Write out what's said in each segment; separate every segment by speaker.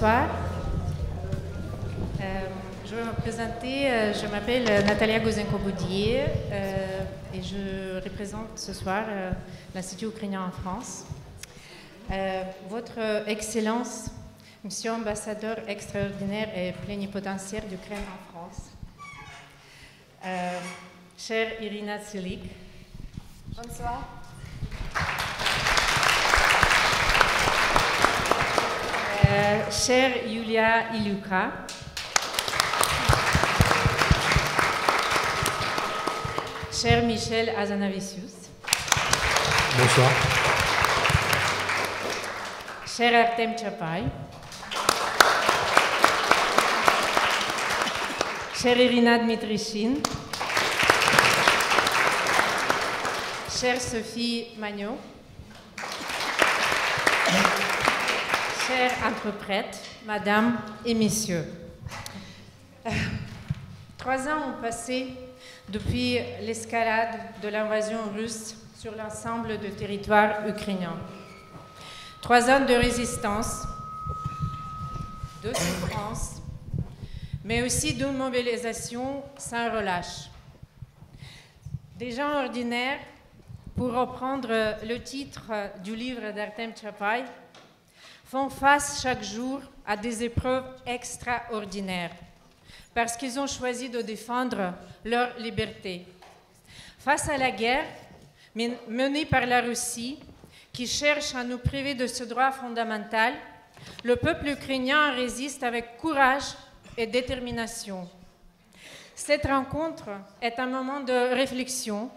Speaker 1: bonsoir. Je vais me présenter. Je m'appelle Natalia Gozenko-Boudier et je représente ce soir l'Institut ukrainien en France. Votre Excellence, Monsieur ambassadeur extraordinaire et plénipotentiaire d'Ukraine en France, chère Irina Tsilik.
Speaker 2: Bonsoir.
Speaker 1: Chère Yulia Ilyuka. Cher Michel Azanavicius.
Speaker 3: Bonsoir.
Speaker 1: Cher Artem Chapai. Chère Irina Dmitrichine. Chère Sophie Magnot. Chers interprètes, Madame et Messieurs. 3 ans ont passé depuis l'escalade de l'invasion russe sur l'ensemble du territoire ukrainien. 3 ans de résistance, de souffrance, mais aussi d'une mobilisation sans relâche. Des gens ordinaires, pour reprendre le titre du livre d'Artem Chapai, font face chaque jour à des épreuves extraordinaires parce qu'ils ont choisi de défendre leur liberté. Face à la guerre menée par la Russie, qui cherche à nous priver de ce droit fondamental, le peuple ukrainien résiste avec courage et détermination. Cette rencontre est un moment de réflexion,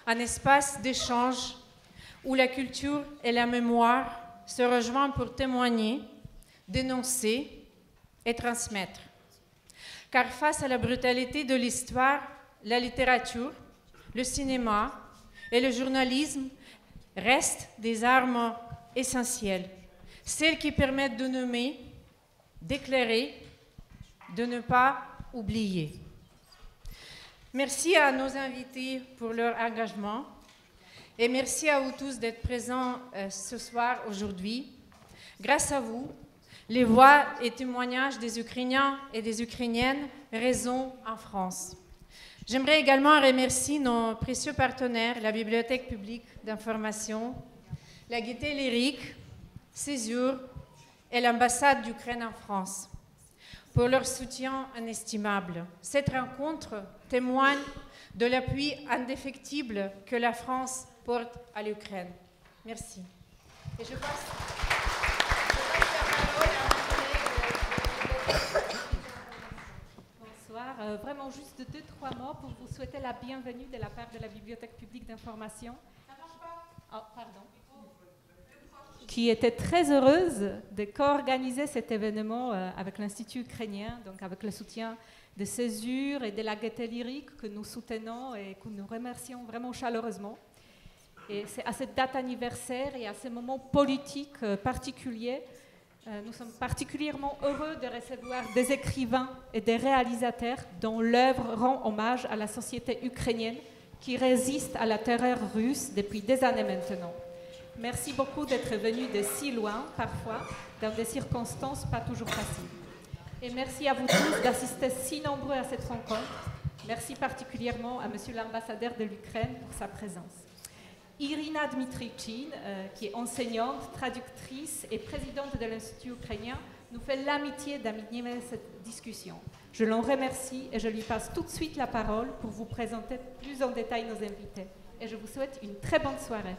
Speaker 1: un espace d'échange où la culture et la mémoire se rejoignent pour témoigner, dénoncer et transmettre. Car face à la brutalité de l'histoire, la littérature, le cinéma et le journalisme restent des armes essentielles, celles qui permettent de nommer, d'éclairer, de ne pas oublier. Merci à nos invités pour leur engagement et merci à vous tous d'être présents ce soir, aujourd'hui. Grâce à vous, les voix et témoignages des Ukrainiens et des Ukrainiennes résonnent en France. J'aimerais également remercier nos précieux partenaires, la Bibliothèque publique d'information, la Gaîté lyrique, Césure et l'ambassade d'Ukraine en France, pour leur soutien inestimable. Cette rencontre témoigne de l'appui indéfectible que la France porte à l'Ukraine. Merci. Et je passe la parole à
Speaker 4: Bonsoir. Vraiment juste 2-3 mots pour vous souhaiter la bienvenue de la part de la Bibliothèque publique d'information. Oh, pardon. Qui était très heureuse de co-organiser cet événement avec l'Institut ukrainien, donc avec le soutien de Césure et de la Gaîté lyrique que nous soutenons et que nous remercions vraiment chaleureusement. Et c'est à cette date anniversaire et à ce moment politique particulier, nous sommes particulièrement heureux de recevoir des écrivains et des réalisateurs dont l'œuvre rend hommage à la société ukrainienne qui résiste à la terreur russe depuis des années maintenant. Merci beaucoup d'être venus de si loin, parfois, dans des circonstances pas toujours faciles. Et merci à vous tous d'assister si nombreux à cette rencontre. Merci particulièrement à Monsieur l'ambassadeur de l'Ukraine pour sa présence. Irina Dmitrichine, qui est enseignante, traductrice et présidente de l'Institut ukrainien, nous fait l'amitié d'animer cette discussion. Je l'en remercie et je lui passe tout de suite la parole pour vous présenter plus en détail nos invités. Et je vous souhaite une très bonne soirée.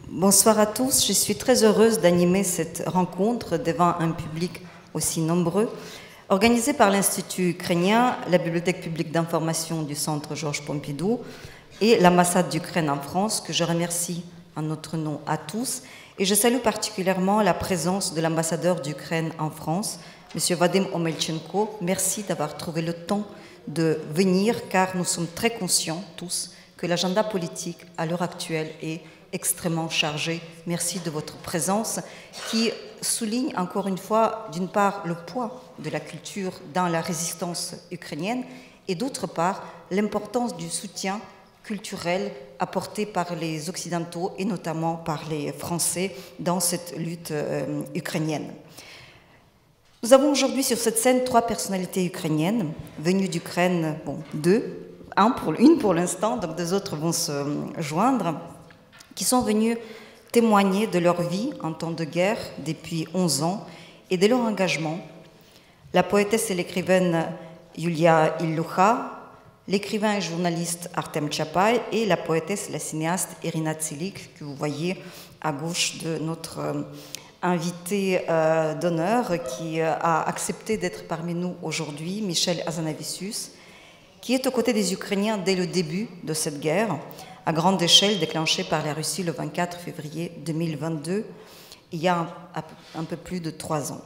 Speaker 2: Bonsoir à tous, je suis très heureuse d'animer cette rencontre devant un public aussi nombreux. Organisée par l'Institut ukrainien, la Bibliothèque publique d'information du Centre Georges Pompidou et l'ambassade d'Ukraine en France, que je remercie en notre nom à tous. Et je salue particulièrement la présence de l'ambassadeur d'Ukraine en France, M. Vadim Omelchenko. Merci d'avoir trouvé le temps de venir, car nous sommes très conscients tous que l'agenda politique à l'heure actuelle est extrêmement chargé. Merci de votre présence qui souligne encore une fois, d'une part, le poids de la culture dans la résistance ukrainienne et d'autre part, l'importance du soutien culturelle apportée par les Occidentaux et notamment par les Français dans cette lutte ukrainienne. Nous avons aujourd'hui sur cette scène 3 personnalités ukrainiennes venues d'Ukraine, bon, 2, une pour l'instant, donc 2 autres vont se joindre, qui sont venues témoigner de leur vie en temps de guerre depuis 11 ans et de leur engagement. La poétesse et l'écrivaine Yulia Illucha, l'écrivain et journaliste Artem Chapay et la poétesse et la cinéaste Irina Tsilik, que vous voyez à gauche de notre invité d'honneur qui a accepté d'être parmi nous aujourd'hui, Michel Hazanavicius, qui est aux côtés des Ukrainiens dès le début de cette guerre, à grande échelle déclenchée par la Russie le 24 février 2022, il y a un peu plus de 3 ans.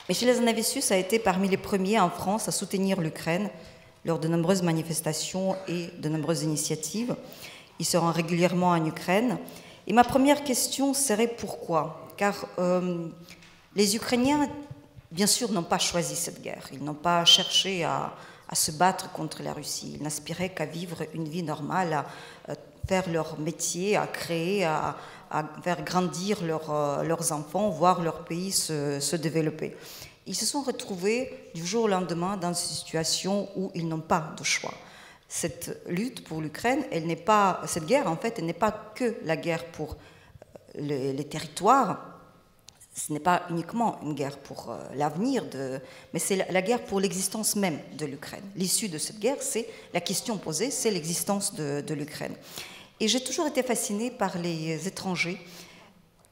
Speaker 2: Michel Hazanavicius a été parmi les premiers en France à soutenir l'Ukraine lors de nombreuses manifestations et de nombreuses initiatives. Il se rend régulièrement en Ukraine. Et ma première question serait pourquoi ? Car les Ukrainiens, bien sûr, n'ont pas choisi cette guerre. Ils n'ont pas cherché à se battre contre la Russie. Ils n'aspiraient qu'à vivre une vie normale, à faire leur métier, à créer, à faire grandir leurs enfants, voir leur pays se développer. Ils se sont retrouvés du jour au lendemain dans une situation où ils n'ont pas de choix. Cette lutte pour l'Ukraine, cette guerre, en fait, elle n'est pas que la guerre pour les territoires. Ce n'est pas uniquement une guerre pour l'avenir, mais c'est la guerre pour l'existence même de l'Ukraine. L'issue de cette guerre, c'est la question posée, c'est l'existence de l'Ukraine. Et j'ai toujours été fascinée par les étrangers,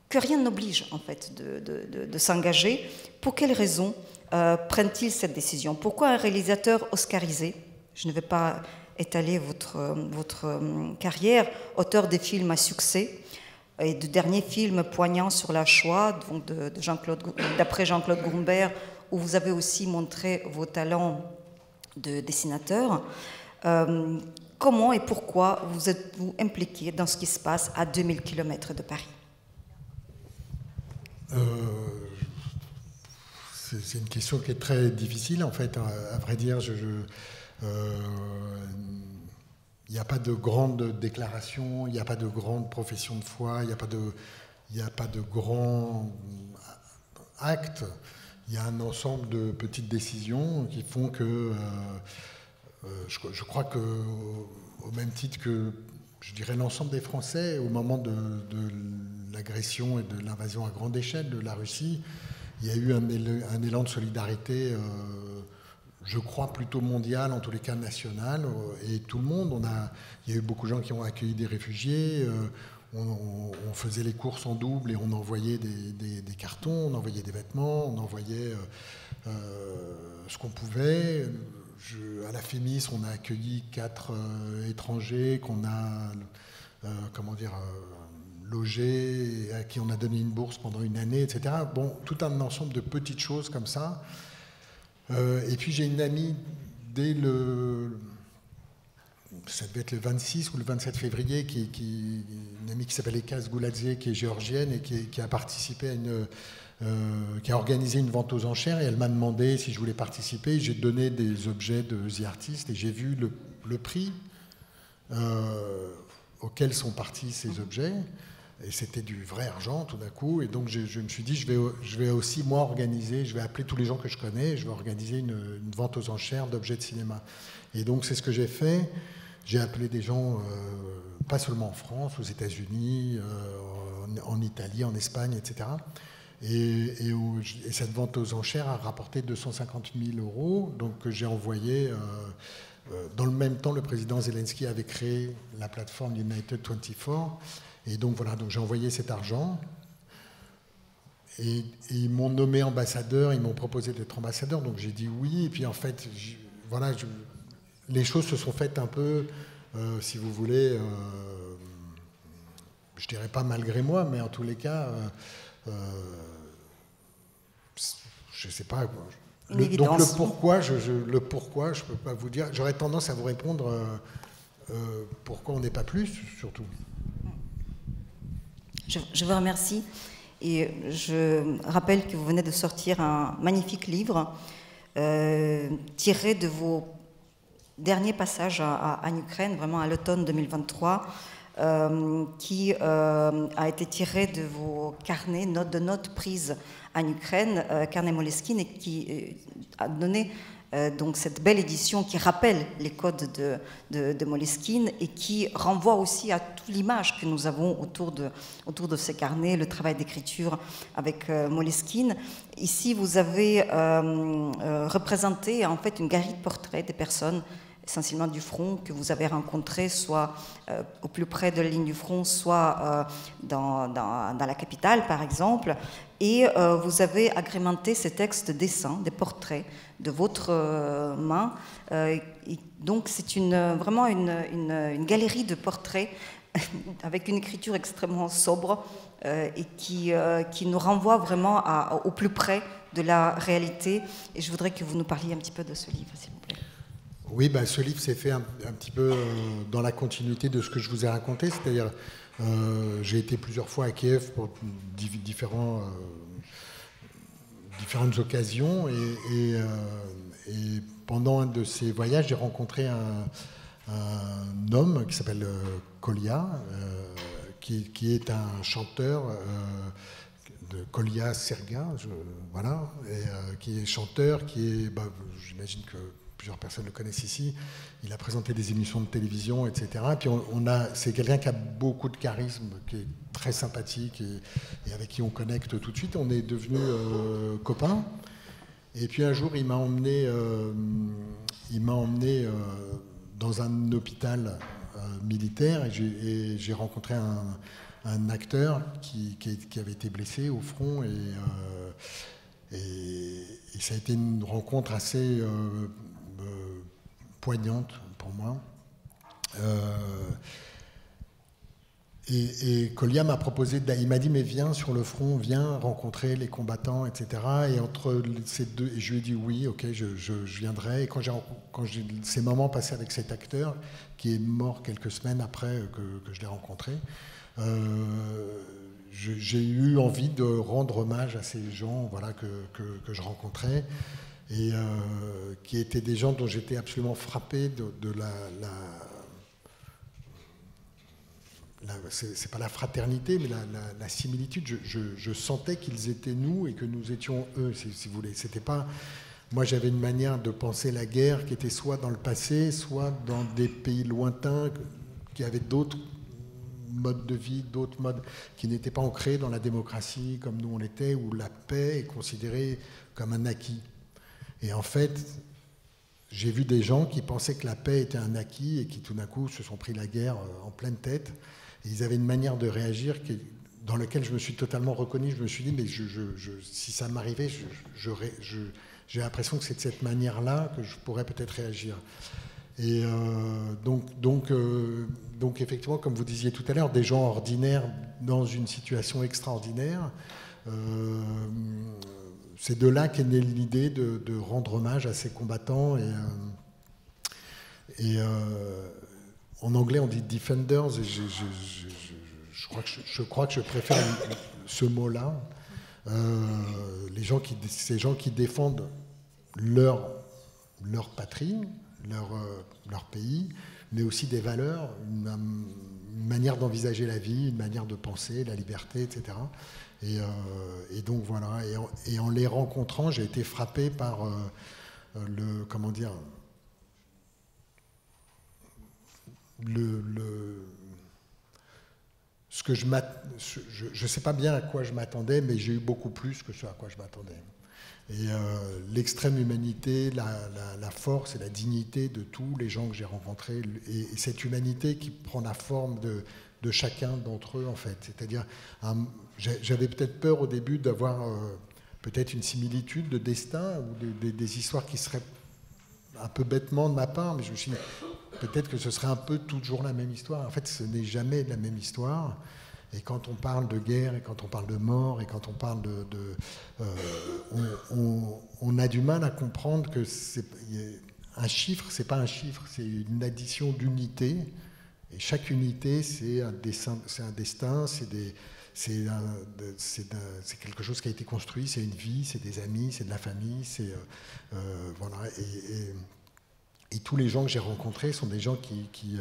Speaker 2: que rien n'oblige en fait de s'engager. Pour quelles raisons prennent-ils cette décision? Pourquoi un réalisateur oscarisé, je ne vais pas étaler votre carrière, auteur des films à succès, et de derniers films poignants sur la Shoah, d'après Jean-Claude Grumbert, où vous avez aussi montré vos talents de dessinateur. Comment et pourquoi vous êtes-vous impliqué dans ce qui se passe à 2000 km de Paris?
Speaker 3: C'est une question qui est très difficile, en fait, à vrai dire. Il n'y a pas de grande déclaration, il n'y a pas de grande profession de foi, il n'y a pas de grand acte. Il y a un ensemble de petites décisions qui font que, je crois que, au même titre que, je dirais, l'ensemble des Français, au moment de l'agression et de l'invasion à grande échelle de la Russie, il y a eu un élan de solidarité, je crois, plutôt mondial, en tous les cas national, et tout le monde. Il y a eu beaucoup de gens qui ont accueilli des réfugiés, on faisait les courses en double et on envoyait des cartons, on envoyait des vêtements, on envoyait ce qu'on pouvait. À la FEMIS, on a accueilli 4 étrangers qu'on a, logés, à qui on a donné une bourse pendant une année, etc. Bon, tout un ensemble de petites choses comme ça. Et puis j'ai une amie, ça devait être le 26 ou le 27 février, une amie qui s'appelle Ekaz Gouladze, qui est géorgienne et qui a participé à qui a organisé une vente aux enchères, et elle m'a demandé si je voulais participer. J'ai donné des objets de The Artist et j'ai vu le prix auquel sont partis ces objets. Et c'était du vrai argent tout d'un coup. Et donc je me suis dit, je vais aussi, moi, organiser, je vais appeler tous les gens que je connais, je vais organiser une vente aux enchères d'objets de cinéma. Et donc c'est ce que j'ai fait. J'ai appelé des gens, pas seulement en France, aux États-Unis, en Italie, en Espagne, etc. Et cette vente aux enchères a rapporté 250 000 €. Donc j'ai envoyé... dans le même temps, le président Zelensky avait créé la plateforme United 24. Et donc voilà, donc j'ai envoyé cet argent. Et ils m'ont nommé ambassadeur, ils m'ont proposé d'être ambassadeur. Donc j'ai dit oui. Et puis en fait, voilà, les choses se sont faites un peu, si vous voulez, je dirais pas malgré moi, mais en tous les cas, je sais pas. Donc le pourquoi, je peux pas vous dire. J'aurais tendance à vous répondre pourquoi on n'est pas plus, surtout.
Speaker 2: Je vous remercie. Et je rappelle que vous venez de sortir un magnifique livre tiré de vos dernier passage en Ukraine, vraiment à l'automne 2023, qui a été tiré de vos carnets, de notes prises en Ukraine, carnet Moleskine, et qui a donné donc cette belle édition qui rappelle les codes de Moleskine et qui renvoie aussi à toute l'image que nous avons autour de ces carnets, le travail d'écriture avec Moleskine. Ici, vous avez représenté en fait une galerie de portraits des personnes essentiellement du front que vous avez rencontrées, soit au plus près de la ligne du front, soit dans la capitale, par exemple. Et vous avez agrémenté ces textes de dessins, des portraits de votre main. Donc c'est vraiment une galerie de portraits avec une écriture extrêmement sobre et qui nous renvoie vraiment au plus près de la réalité. Et je voudrais que vous nous parliez un petit peu de ce livre, s'il vous plaît.
Speaker 3: Oui, bah, ce livre s'est fait un petit peu dans la continuité de ce que je vous ai raconté, c'est-à-dire j'ai été plusieurs fois à Kiev pour différentes occasions et pendant un de ces voyages, j'ai rencontré un homme qui s'appelle Kolya, qui est un chanteur de Kolya Serga, voilà, et, qui est chanteur, j'imagine que plusieurs personnes le connaissent ici. Il a présenté des émissions de télévision, etc. Et puis c'est quelqu'un qui a beaucoup de charisme, qui est très sympathique et avec qui on connecte tout de suite. On est devenus copains. Et puis un jour, il m'a emmené dans un hôpital militaire et j'ai rencontré un acteur qui avait été blessé au front et ça a été une rencontre assez poignante pour moi. Et Kolya m'a proposé, il m'a dit mais viens sur le front, viens rencontrer les combattants, etc. Et entre ces deux, et je lui ai dit oui, ok, je viendrai. Et quand j'ai ces moments passés avec cet acteur qui est mort quelques semaines après que je l'ai rencontré, j'ai eu envie de rendre hommage à ces gens, voilà, que je rencontrais. Et qui étaient des gens dont j'étais absolument frappé de c'est pas la fraternité, mais la similitude. Je sentais qu'ils étaient nous et que nous étions eux, si vous voulez. C'était pas... Moi, j'avais une manière de penser la guerre qui était soit dans le passé, soit dans des pays lointains qui avaient d'autres modes de vie, d'autres modes qui n'étaient pas ancrés dans la démocratie comme nous on l'était, où la paix est considérée comme un acquis. Et en fait, j'ai vu des gens qui pensaient que la paix était un acquis et qui tout d'un coup se sont pris la guerre en pleine tête. Et ils avaient une manière de réagir dans laquelle je me suis totalement reconnu. Je me suis dit, mais si ça m'arrivait, j'ai l'impression que c'est de cette manière-là que je pourrais peut-être réagir. Et donc effectivement, comme vous disiez tout à l'heure, des gens ordinaires dans une situation extraordinaire. C'est de là qu'est née l'idée de rendre hommage à ces combattants. Et en anglais, on dit defenders. Et je crois que je préfère ce mot-là. Ces gens qui défendent leur patrie, leur pays, mais aussi des valeurs, une manière d'envisager la vie, une manière de penser, la liberté, etc. Et donc voilà, et en les rencontrant, j'ai été frappé par ce que je ne sais pas bien à quoi je m'attendais, mais j'ai eu beaucoup plus que ce à quoi je m'attendais. Et l'extrême humanité, la force et la dignité de tous les gens que j'ai rencontrés, et cette humanité qui prend la forme de chacun d'entre eux, en fait. C'est-à-dire, j'avais peut-être peur au début d'avoir peut-être une similitude de destin ou des histoires qui seraient un peu bêtement de ma part, mais je me suis dit, peut-être que ce serait un peu toujours la même histoire. En fait, ce n'est jamais la même histoire. Et quand on parle de guerre, et quand on parle de mort, et quand on parle on a du mal à comprendre que un chiffre, c'est pas un chiffre, c'est une addition d'unités. Et chaque unité, c'est un destin, c'est quelque chose qui a été construit, c'est une vie, c'est des amis, c'est de la famille, voilà. Et tous les gens que j'ai rencontrés sont des gens qui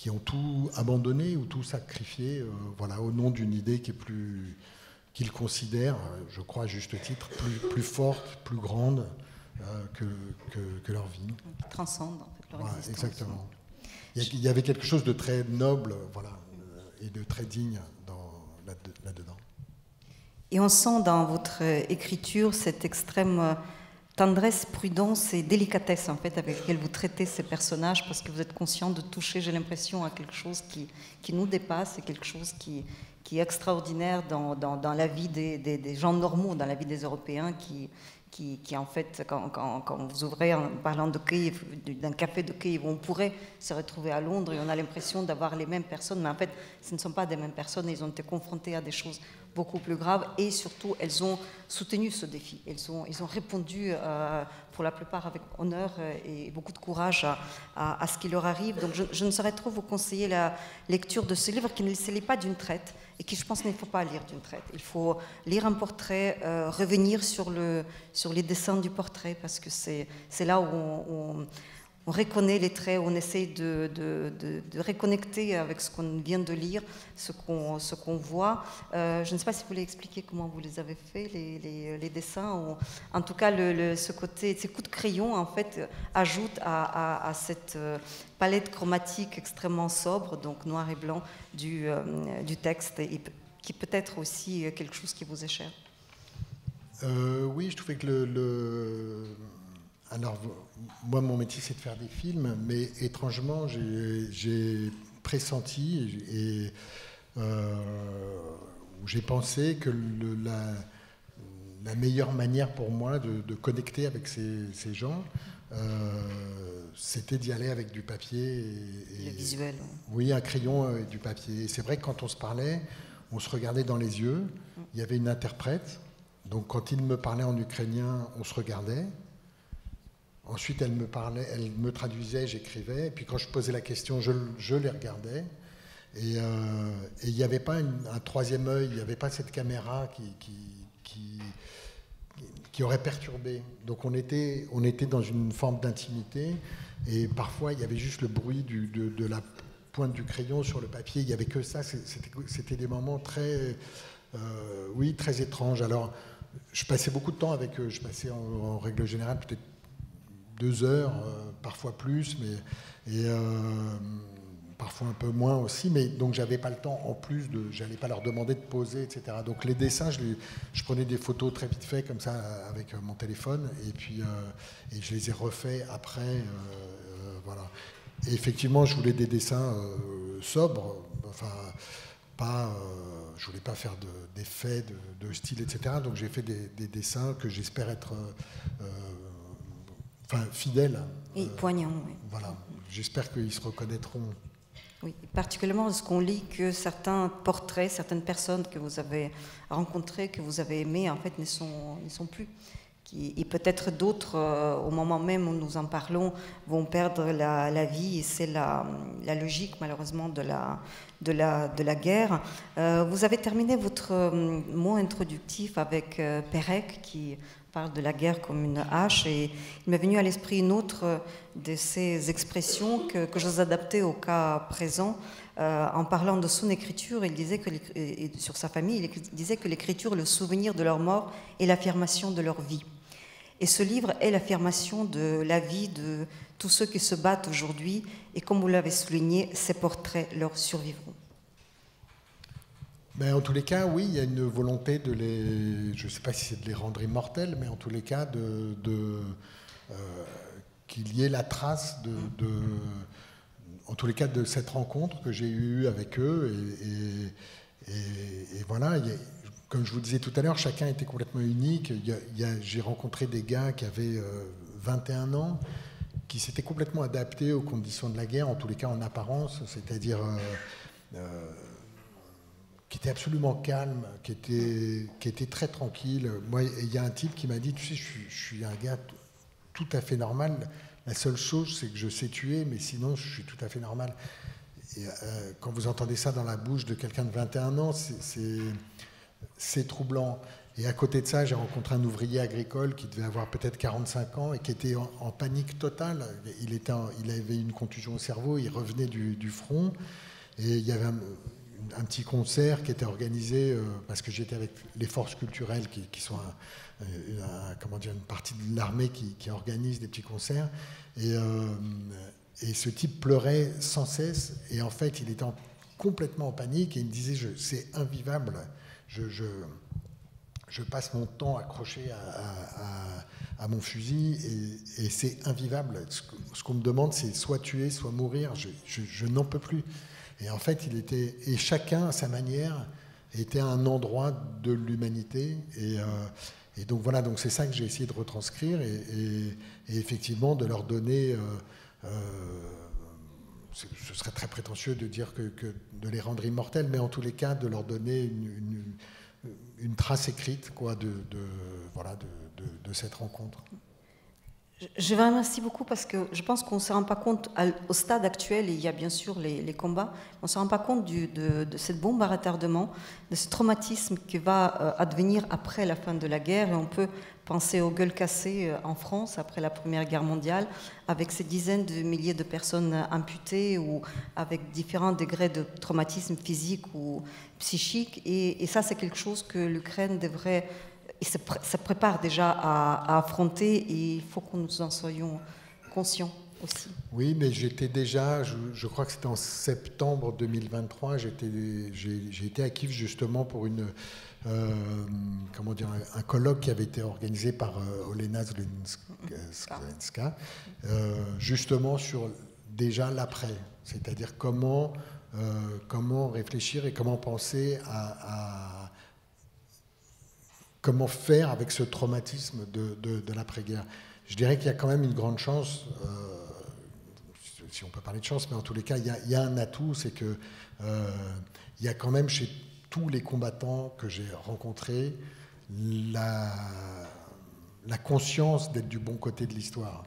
Speaker 3: ont tout abandonné ou tout sacrifié, voilà, au nom d'une idée qui est plus, qu'ils considèrent, je crois à juste titre, plus forte, plus grande que leur vie.
Speaker 2: Qui transcende en fait leur existence.
Speaker 3: Exactement. Il y avait quelque chose de très noble, voilà, et de très digne là-dedans.
Speaker 2: Et on sent dans votre écriture cette extrême tendresse, prudence et délicatesse en fait avec laquelle vous traitez ces personnages, parce que vous êtes conscient de toucher, j'ai l'impression, à quelque chose qui nous dépasse, et quelque chose qui est extraordinaire dans la vie des gens normaux, dans la vie des Européens, qui en fait, quand vous ouvrez en parlant de Kiev, d'un café de Kiev, on pourrait se retrouver à Londres et on a l'impression d'avoir les mêmes personnes, mais en fait, ce ne sont pas des mêmes personnes, ils ont été confrontés à des choses beaucoup plus graves, et surtout, elles ont soutenu ce défi. Ils ont répondu, pour la plupart avec honneur et beaucoup de courage à ce qui leur arrive. Donc je ne saurais trop vous conseiller la lecture de ce livre qui ne se lit pas d'une traite, et qui, je pense, qu'il ne faut pas lire d'une traite. Il faut lire un portrait, revenir sur les dessins du portrait, parce que c'est là où on reconnaît les traits, on essaie de reconnecter avec ce qu'on vient de lire, ce qu'on voit. Je ne sais pas si vous voulez expliquer comment vous les avez fait, les dessins. En tout cas, ce côté, ces coups de crayon, en fait, ajoutent à cette palette chromatique extrêmement sobre, donc noir et blanc, du texte, et qui peut être aussi quelque chose qui vous est cher.
Speaker 3: Oui, je trouvais que alors, moi, mon métier, c'est de faire des films, mais étrangement, j'ai pressenti et j'ai pensé que la meilleure manière pour moi de connecter avec ces gens, c'était d'y aller avec du papier.
Speaker 2: Le visuel.
Speaker 3: Oui, un crayon et du papier. Et c'est vrai que quand on se parlait, on se regardait dans les yeux, il y avait une interprète, donc quand il me parlait en ukrainien, on se regardait. Ensuite, elle me traduisait, j'écrivais. Et puis quand je posais la question, je les regardais. Et il n'y avait pas un troisième œil, il n'y avait pas cette caméra qui aurait perturbé. Donc on était dans une forme d'intimité. Et parfois, il y avait juste le bruit de la pointe du crayon sur le papier. Il n'y avait que ça. C'était des moments très étranges. Alors, je passais beaucoup de temps avec eux. Je passais en règle générale peut-être 2 heures, parfois plus, et parfois un peu moins aussi, mais donc j'avais pas le temps en plus j'allais pas leur demander de poser, etc. Donc les dessins, je prenais des photos très vite fait comme ça avec mon téléphone, et puis et je les ai refaits après, voilà. Et effectivement, je voulais des dessins sobres, enfin pas, je voulais pas faire d'effets, de style, etc. Donc j'ai fait des dessins que j'espère être fidèles.
Speaker 2: Et poignants, oui.
Speaker 3: Voilà, j'espère qu'ils se reconnaîtront.
Speaker 2: Oui, particulièrement lorsqu'on lit que certains portraits, certaines personnes que vous avez rencontrées, que vous avez aimées, en fait, ne sont plus. Et peut-être d'autres, au moment même où nous en parlons, vont perdre la vie, et c'est la logique, malheureusement, de la guerre. Vous avez terminé votre mot introductif avec Pérec, qui parle de la guerre comme une hache, et il m'est venu à l'esprit une autre de ces expressions que j'ose adapter au cas présent. En parlant de son écriture, il disait et sur sa famille, il disait que l'écriture est le souvenir de leur mort et l'affirmation de leur vie. Et ce livre est l'affirmation de la vie de tous ceux qui se battent aujourd'hui, et comme vous l'avez souligné, ces portraits leur survivront.
Speaker 3: Ben, en tous les cas, oui, il y a une volonté de je ne sais pas si c'est de les rendre immortels, mais en tous les cas, qu'il y ait la trace en tous les cas, de cette rencontre que j'ai eue avec eux. Et voilà, comme je vous disais tout à l'heure, chacun était complètement unique. J'ai rencontré des gars qui avaient 21 ans, qui s'étaient complètement adaptés aux conditions de la guerre, en tous les cas en apparence, c'est-à-dire qui était absolument calme, qui était très tranquille. Moi, il y a un type qui m'a dit, tu sais, je suis un gars tout à fait normal. La seule chose, c'est que je sais tuer, mais sinon, je suis tout à fait normal. Et, quand vous entendez ça dans la bouche de quelqu'un de 21 ans, c'est troublant. Et à côté de ça, j'ai rencontré un ouvrier agricole qui devait avoir peut-être 45 ans et qui était en panique totale. Il avait une contusion au cerveau, il revenait du front. Et il y avait un petit concert qui était organisé, parce que j'étais avec les forces culturelles qui sont une partie de l'armée qui organise des petits concerts. Et ce type pleurait sans cesse. Et en fait, il était complètement en panique et il me disait c'est invivable. Je passe mon temps accroché à mon fusil et c'est invivable. Ce qu'on me demande, c'est soit tuer, soit mourir. Je n'en peux plus. Et en fait, et chacun, à sa manière, était à un endroit de l'humanité. Et donc voilà, donc c'est ça que j'ai essayé de retranscrire et effectivement de leur donner. Ce serait très prétentieux de dire que de les rendre immortels, mais en tous les cas, de leur donner une trace écrite de cette rencontre.
Speaker 2: Je vous remercie beaucoup parce que je pense qu'on ne se rend pas compte, au stade actuel, il y a bien sûr les combats, on ne se rend pas compte de cette bombe à retardement, de ce traumatisme qui va advenir après la fin de la guerre. Et on peut penser aux gueules cassées en France après la Première Guerre mondiale, avec ces dizaines de milliers de personnes amputées ou avec différents degrés de traumatisme physique ou psychique. Et ça, c'est quelque chose que l'Ukraine devrait... Il se prépare déjà à affronter et il faut que nous en soyons conscients aussi.
Speaker 3: Oui, mais j'étais déjà, je crois que c'était en septembre 2023, j'ai été à Kiev justement pour un colloque qui avait été organisé par Olena Zelenska, justement sur déjà l'après, c'est-à-dire comment réfléchir et comment penser comment faire avec ce traumatisme de l'après-guerre. Je dirais qu'il y a quand même une grande chance, si on peut parler de chance, mais en tous les cas, il y a un atout, c'est qu'il y a quand même chez tous les combattants que j'ai rencontrés la conscience d'être du bon côté de l'histoire.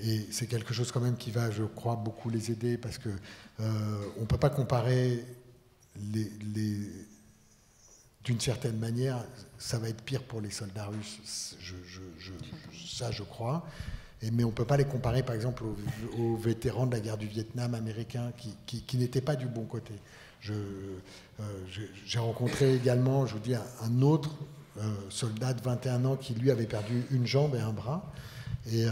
Speaker 3: Et c'est quelque chose quand même qui va, je crois, beaucoup les aider, parce qu'on ne peut pas comparer d'une certaine manière, ça va être pire pour les soldats russes, ça je crois, mais on ne peut pas les comparer par exemple aux vétérans de la guerre du Vietnam américains qui n'étaient pas du bon côté. J'ai rencontré également, je vous dis, un autre soldat de 21 ans qui lui avait perdu une jambe et un bras, et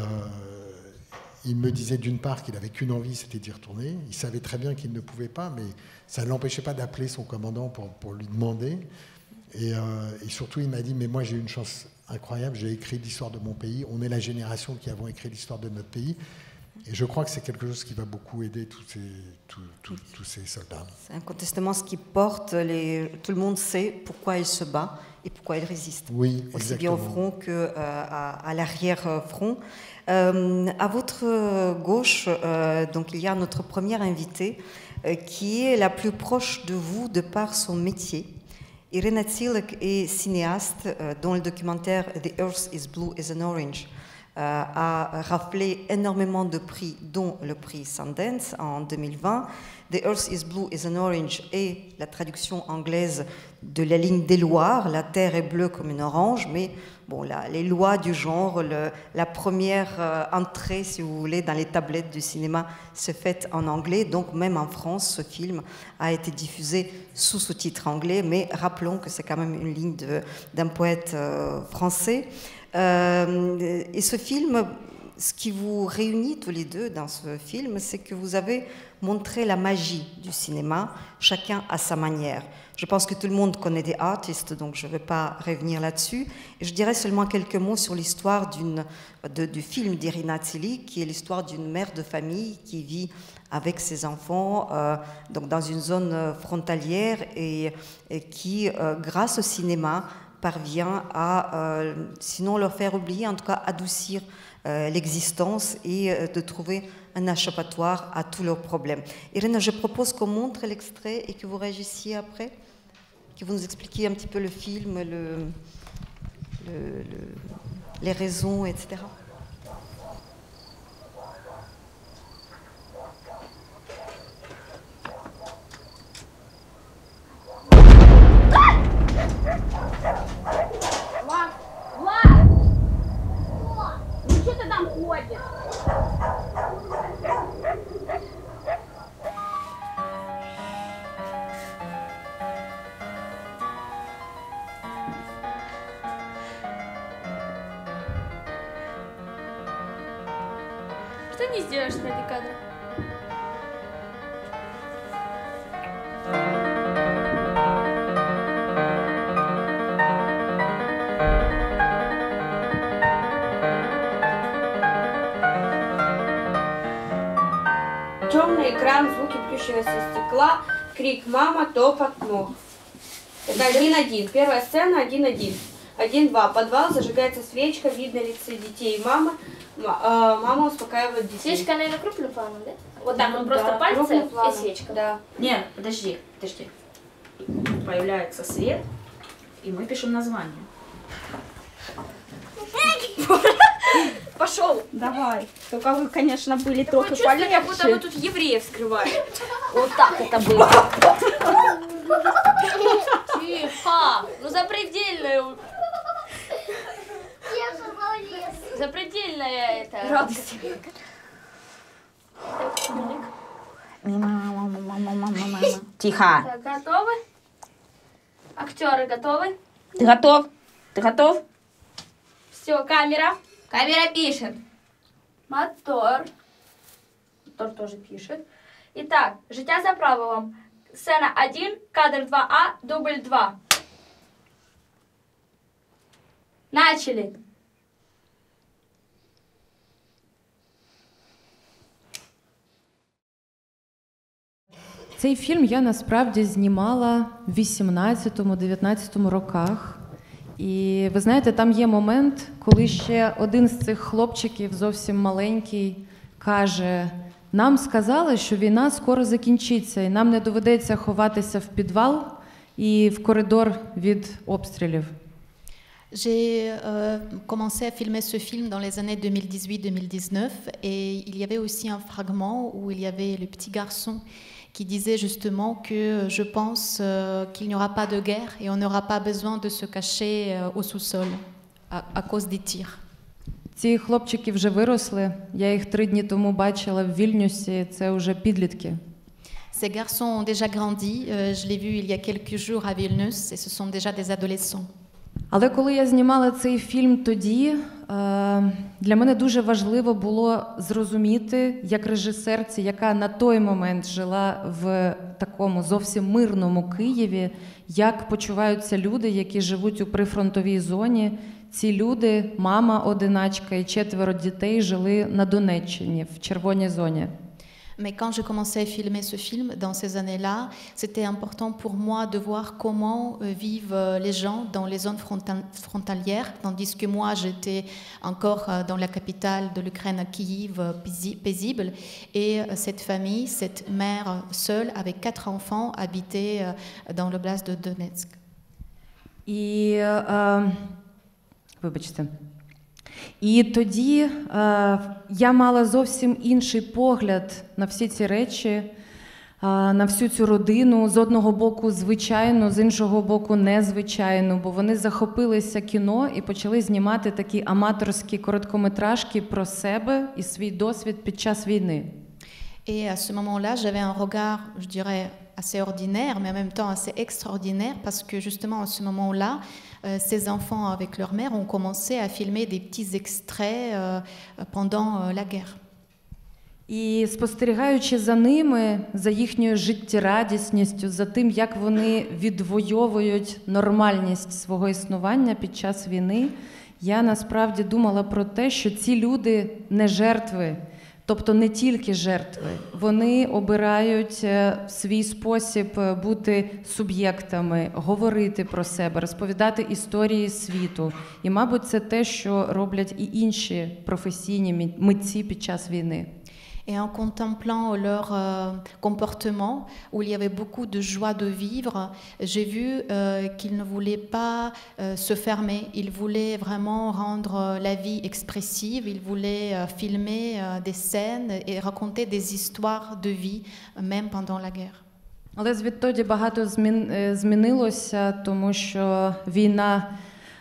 Speaker 3: il me disait d'une part qu'il n'avait qu'une envie, c'était d'y retourner. Il savait très bien qu'il ne pouvait pas, mais ça ne l'empêchait pas d'appeler son commandant pour lui demander. Et surtout, il m'a dit, mais moi j'ai eu une chance incroyable, j'ai écrit l'histoire de mon pays, on est la génération qui avons écrit l'histoire de notre pays, et je crois que c'est quelque chose qui va beaucoup aider tous ces soldats.
Speaker 2: C'est incontestablement ce qui porte, tout le monde sait pourquoi il se bat et pourquoi il résiste,
Speaker 3: oui,
Speaker 2: aussi bien au front qu'à l'arrière-front. À votre gauche, donc, il y a notre première invitée qui est la plus proche de vous de par son métier. Irina Tsilek est cinéaste dont le documentaire « The Earth is Blue as an Orange » a raflé énormément de prix, dont le prix Sundance en 2020. « The Earth is Blue as an Orange » est la traduction anglaise de la ligne des Loirs, la terre est bleue comme une orange, mais bon, les lois du genre, la première entrée, si vous voulez, dans les tablettes du cinéma se fait en anglais. Donc même en France, ce film a été diffusé sous sous-titres anglais, mais rappelons que c'est quand même une ligne d'un poète français. Et ce film, ce qui vous réunit tous les deux dans ce film, c'est que vous avez montré la magie du cinéma, chacun à sa manière. Je pense que tout le monde connaît The Artist, donc je ne vais pas revenir là-dessus. Je dirais seulement quelques mots sur l'histoire du film d'Irina Tsilek, qui est l'histoire d'une mère de famille qui vit avec ses enfants donc dans une zone frontalière et qui, grâce au cinéma, parvient à, sinon leur faire oublier, en tout cas adoucir l'existence et de trouver un échappatoire à tous leurs problèmes. Irina, je propose qu'on montre l'extrait et que vous réagissiez après, que vous nous expliquiez un petit peu le film, les raisons, etc.
Speaker 5: ты не сделаешь ради кадра?
Speaker 6: Темный экран, звуки бьющегося стекла, крик «Мама!», топот ног. Это 1-1. Первая сцена 1-1. 1-2. Подвал, зажигается свечка, видно лица детей и мамы. Мама успокаивает детей.
Speaker 5: Свечка, наверное, крупным планом, да? Вот так вот просто пальцы и свечка.
Speaker 6: Да.
Speaker 7: Нет, подожди. Появляется свет, и мы пишем название.
Speaker 6: Пошел.
Speaker 8: Давай. Только вы, конечно, были
Speaker 5: Такое
Speaker 8: только
Speaker 5: чувство,
Speaker 8: полегче.
Speaker 5: как будто вы тут евреев вскрывали.
Speaker 6: Вот так это было.
Speaker 5: Тихо! Ну запредельное... Запредельная это...
Speaker 6: Радость.
Speaker 7: Тихо.
Speaker 5: Так, готовы? Актеры готовы?
Speaker 7: Ты готов? Ты готов?
Speaker 5: Все, камера.
Speaker 6: Камера пишет.
Speaker 5: Мотор. Мотор тоже пишет. Итак, «Життя за правилом». Сцена 1, кадр 2А, дубль 2. Начали.
Speaker 1: Цей фільм я насправді знімала в 18-19 роках. І ви знаєте, там є момент, коли ще один з цих хлопчиків, зовсім маленький, каже: нам сказали, що війна скоро закінчиться, і нам не доведеться ховатися в підвал і в коридор від обстрілів.
Speaker 9: J'ai commencé à filmer ce film dans les années 2018-2019 et il y avait aussi un fragment où il y avait le petit garçon qui disait justement que je pense qu'il n'y aura pas de guerre et on n'aura pas besoin de se cacher au sous-sol à cause des tirs.
Speaker 1: Ці хлопчики вже виросли, я їх 3 дні тому бачила в Вільнюсі, це вже підлітки.
Speaker 9: Ces garçons ont déjà grandi, je l'ai vu il y a quelques jours à Vilnius et ce sont déjà des adolescents.
Speaker 1: Але коли я знімала цей фільм тоді, для мене дуже важливо було зрозуміти, як режисерці, яка на той момент жила в такому зовсім мирному Києві, як почуваються люди, які живуть у прифронтовій зоні. Ці люди, мама-одиначка і 4 дітей, жили на Донеччині, в червоній зоні.
Speaker 9: Mais quand j'ai commencé à filmer ce film, dans ces années-là, c'était important pour moi de voir comment vivent les gens dans les zones frontalières, tandis que moi, j'étais encore dans la capitale de l'Ukraine, à Kyiv, paisible, et cette famille, cette mère seule, avec 4 enfants, habitait dans l'oblast de Donetsk.
Speaker 1: І, вибачте. І тоді я мала зовсім інший погляд на всі ці речі, на всю цю родину. З одного боку звичайну, з іншого боку незвичайну, бо вони захопилися кіно і почали знімати такі аматорські короткометражки про себе і свій досвід під час війни.
Speaker 9: Et à ce moment-là, j'avais un regard, je dirais, assez ordinaire, mais en même temps assez extraordinaire, parce que justement, à ce moment-là, ces enfants avec leur mère ont commencé à filmer des petits extraits pendant la guerre.
Speaker 1: І спостерігаючи за ними, за їхньою життєрадісністю, за тим, як вони відвоюють нормальність свого існування під час війни, я насправді думала про те, що ці люди не жертви, тобто не тільки жертви. Вони обирають свій спосіб бути суб'єктами, говорити про себе, розповідати історії світу. І, мабуть, це те, що роблять і інші професійні митці під час війни.
Speaker 9: Et en contemplant leur comportement, où il y avait beaucoup de joie de vivre, j'ai vu qu'ils ne voulaient pas se fermer. Ils voulaient vraiment rendre la vie expressive. Ils voulaient filmer des scènes et raconter des histoires de vie, même pendant la guerre.
Speaker 1: Але звідтоді багато змінилося, тому що війна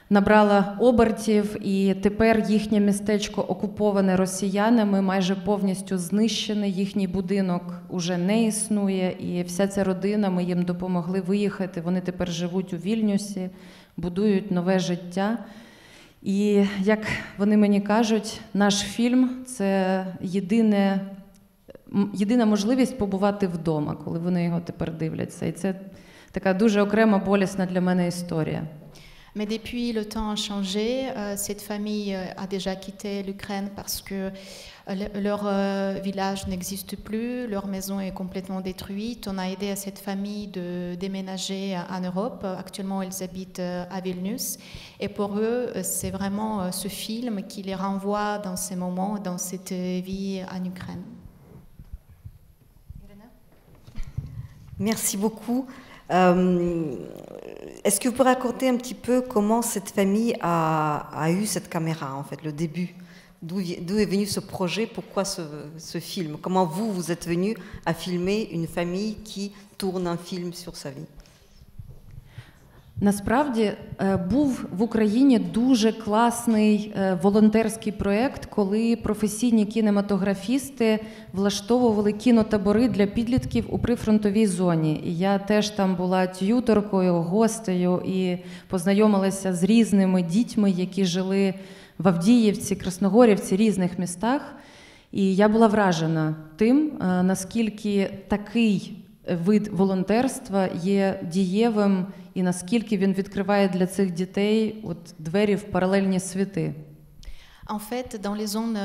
Speaker 1: набрала обертів, і тепер їхнє містечко окуповане росіянами, майже повністю знищене, їхній будинок уже не існує, і вся ця родина, ми їм допомогли виїхати, вони тепер живуть у Вільнюсі, будують нове життя.
Speaker 10: І, як вони мені кажуть, наш фільм – це єдина можливість побувати вдома, коли вони його тепер дивляться. І це така дуже окрема, болісна для мене історія.
Speaker 9: Mais depuis, le temps a changé. Cette famille a déjà quitté l'Ukraine parce que leur village n'existe plus, leur maison est complètement détruite. On a aidé à cette famille de déménager en Europe. Actuellement, ils habitent à Vilnius. Et pour eux, c'est vraiment ce film qui les renvoie dans ces moments, dans cette vie en Ukraine.
Speaker 2: Merci beaucoup. Est-ce que vous pouvez raconter un petit peu comment cette famille a eu cette caméra, en fait, le début? D'où est venu ce projet? Pourquoi ce film? Comment vous êtes venu à filmer une famille qui tourne un film sur sa vie?
Speaker 10: Насправді, був в Україні дуже класний волонтерський проєкт, коли професійні кінематографісти влаштовували кінотабори для підлітків у прифронтовій зоні. І я теж там була т'юторкою, гостею і познайомилася з різними дітьми, які жили в Авдіївці, Красногорівці, різних містах. І я була вражена тим, наскільки такий вид волонтерства є дієвим і наскільки він відкриває для цих дітей от двері в паралельні світи.
Speaker 9: En fait, dans les zones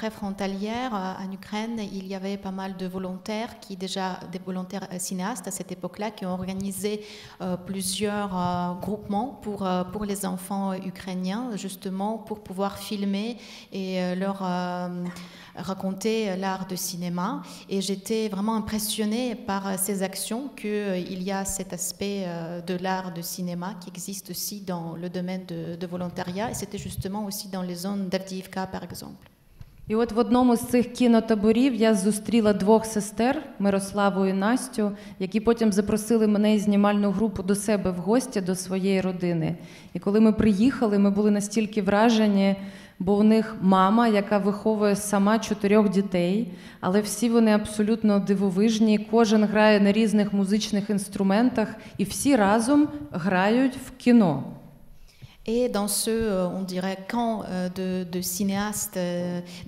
Speaker 9: préfrontalières en Ukraine, il y avait pas mal de volontaires des volontaires cinéastes à cette époque-là, qui ont organisé plusieurs groupements pour les enfants ukrainiens, justement pour pouvoir filmer et leur raconter l'art de cinéma. Et j'étais vraiment impressionnée par ces actions, qu'il y a cet aspect de l'art de cinéma qui existe aussi dans le domaine de volontariat. Et c'était justement aussi dans les zones d'Avdiivka, par exemple.
Speaker 10: І от в одному з цих кінотаборів я зустріла двох сестер, Мирославу і Настю, які потім запросили мене і знімальну групу до себе в гості, до своєї родини. І коли ми приїхали, ми були настільки вражені, бо у них мама, яка виховує сама 4 дітей, але всі вони абсолютно дивовижні, кожен грає на різних музичних інструментах, і всі разом грають в кіно.
Speaker 9: Et dans ce, on dirait, camp de cinéastes,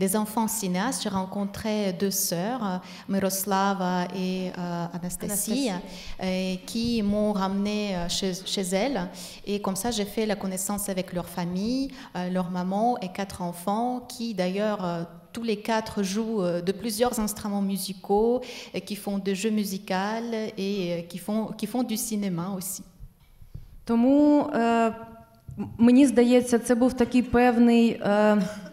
Speaker 9: des enfants cinéastes, j'ai rencontré 2 sœurs, Miroslava et Anastasie, qui m'ont ramenée chez elles. Et comme ça, j'ai fait la connaissance avec leur famille, leur maman et 4 enfants, qui d'ailleurs, tous les 4 jouent de plusieurs instruments musicaux, qui font des jeux musicaux et qui font du cinéma aussi.
Speaker 10: Тому мені здається, це був такий певний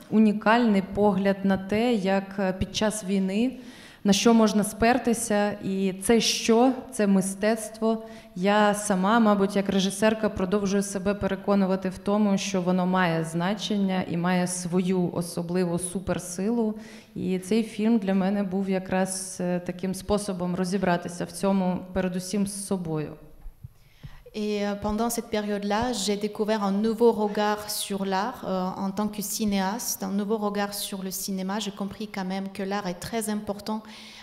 Speaker 10: унікальний погляд на те, як під час війни, на що можна спертися. І це мистецтво. Я сама, мабуть, як режисерка, продовжую себе переконувати в тому, що воно має значення і має свою особливу суперсилу. І цей фільм для мене був якраз таким способом розібратися в цьому, передусім з собою.
Speaker 9: Et pendant cette période-là, j'ai découvert un nouveau regard sur l'art en tant que cinéaste, un nouveau regard sur le cinéma. J'ai compris quand même que l'art est très important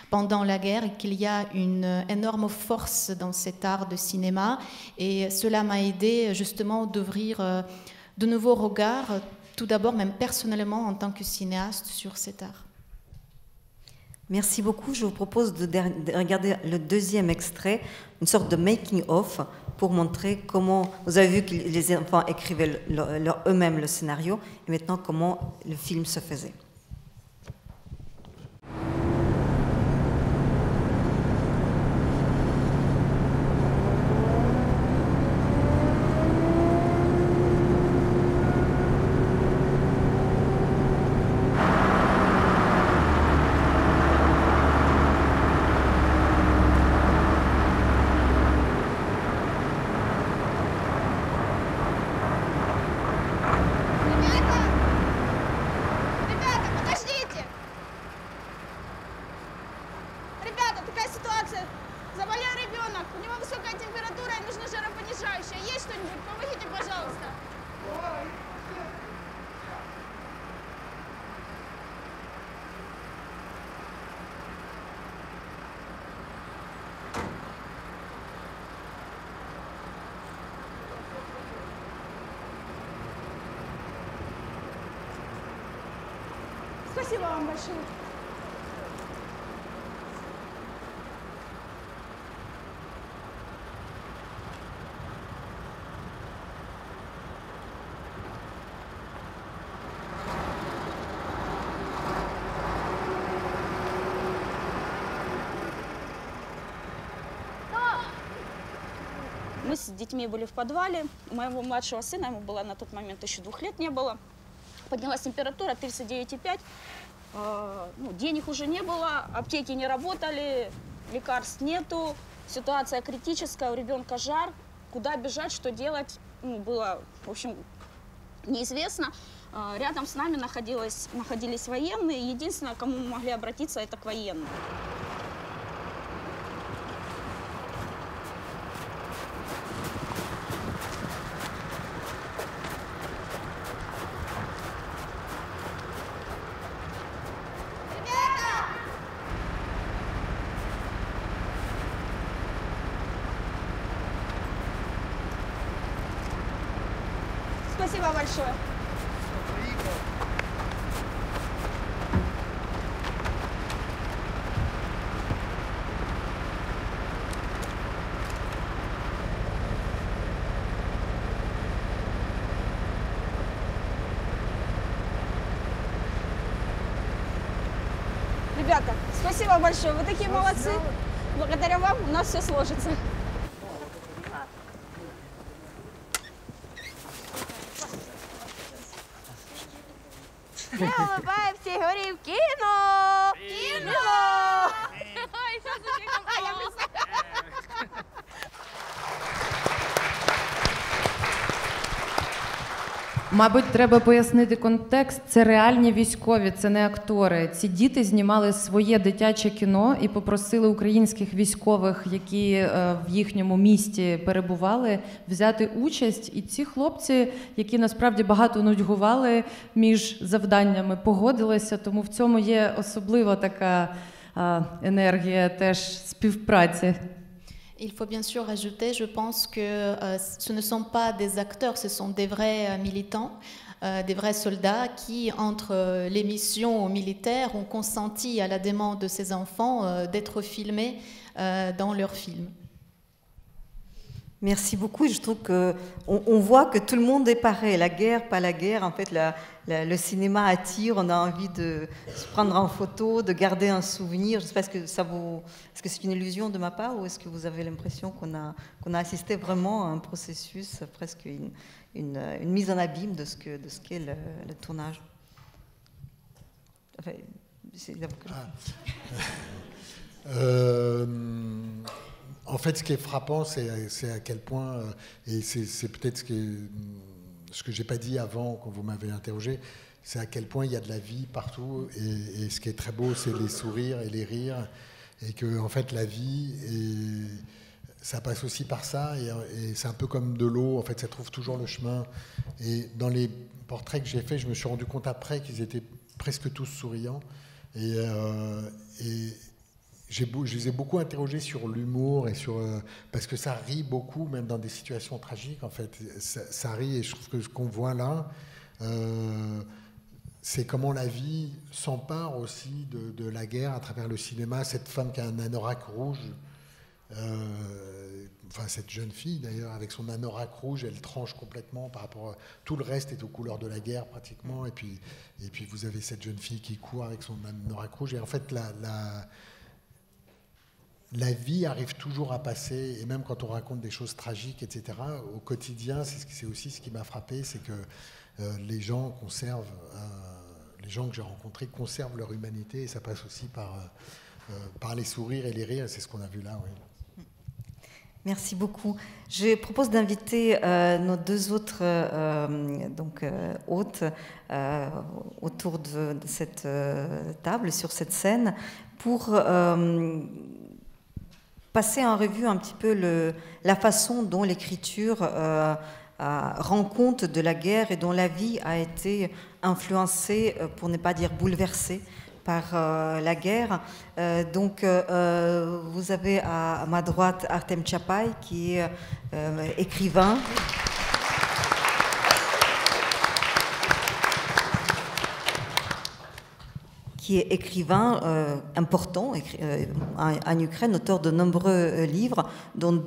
Speaker 9: pendant la guerre et qu'il y a une énorme force dans cet art de cinéma. Et cela m'a aidé justement d'ouvrir de nouveaux regards, tout d'abord même personnellement en tant que cinéaste sur cet art.
Speaker 2: Merci beaucoup. Je vous propose de regarder le 2e extrait, une sorte de making-of, pour montrer comment, vous avez vu que les enfants écrivaient eux-mêmes le scénario, et maintenant comment le film se faisait.
Speaker 11: Ребята!
Speaker 8: Спасибо вам большое.
Speaker 7: Мы с детьми были в подвале. У моего младшего сына, ему было на тот момент еще 2 лет не было. Поднялась температура 39,5. Ну, денег уже не было, аптеки не работали, лекарств нету. Ситуация критическая, у ребенка жар. Куда бежать, что делать, ну, было, в общем, неизвестно. Рядом с нами находились военные. Единственное, к кому мы могли обратиться, это к военным.
Speaker 8: Спасибо большое. Ребята, спасибо большое. Вы такие молодцы. Благодаря вам у нас все сложится.
Speaker 6: Не улыбаемся и говорим кино! Кино!
Speaker 10: Мабуть, треба пояснити контекст. Це реальні військові, це не актори. Ці діти знімали своє дитяче кіно і попросили українських військових, які в їхньому місті перебували, взяти участь. І ці хлопці, які насправді багато нудьгували між завданнями, погодилися. Тому в цьому є особлива така енергія теж співпраці.
Speaker 9: Il faut bien sûr ajouter, je pense que ce ne sont pas des acteurs, ce sont des vrais militants, des vrais soldats qui, entre les missions militaires, ont consenti à la demande de ces enfants d'être filmés dans leurs films.
Speaker 2: Merci beaucoup. Je trouve qu'on voit que tout le monde est pareil. La guerre, pas la guerre. En fait, le cinéma attire. On a envie de se prendre en photo, de garder un souvenir. Je ne sais pas, est-ce que c'est une illusion de ma part ou est-ce que vous avez l'impression qu'on a assisté vraiment à un processus, presque une mise en abîme de ce qu'est le tournage. Enfin, c'est là que
Speaker 3: En fait, ce qui est frappant, c'est à quel point, et c'est peut-être ce que j'ai pas dit avant quand vous m'avez interrogé, c'est à quel point il y a de la vie partout. Et ce qui est très beau, c'est les sourires et les rires. Et que, en fait, la vie, ça passe aussi par ça. Et c'est un peu comme de l'eau, en fait, ça trouve toujours le chemin. Et dans les portraits que j'ai faits, je me suis rendu compte après qu'ils étaient presque tous souriants. Et je les ai beaucoup interrogés sur l'humour et parce que ça rit beaucoup, même dans des situations tragiques. En fait, ça rit et je trouve que ce qu'on voit là, c'est comment la vie s'empare aussi de la guerre à travers le cinéma. Cette femme qui a un anorak rouge, enfin cette jeune fille d'ailleurs, avec son anorak rouge, elle tranche complètement par rapport à tout le reste est aux couleurs de la guerre pratiquement. Et puis vous avez cette jeune fille qui court avec son anorak rouge. Et en fait, la vie arrive toujours à passer, et même quand on raconte des choses tragiques, etc., au quotidien, c'est aussi ce qui m'a frappé, c'est que les gens conservent, les gens que j'ai rencontrés conservent leur humanité, et ça passe aussi par les sourires et les rires, et c'est ce qu'on a vu là, oui.
Speaker 2: Merci beaucoup. Je propose d'inviter nos deux autres hôtes autour de cette table, sur cette scène, pour passer en revue un petit peu la façon dont l'écriture rend compte de la guerre et dont la vie a été influencée, pour ne pas dire bouleversée, par la guerre. Donc, vous avez à ma droite Artem Chapay, qui est écrivain. qui est écrivain important en Ukraine, auteur de nombreux livres, dont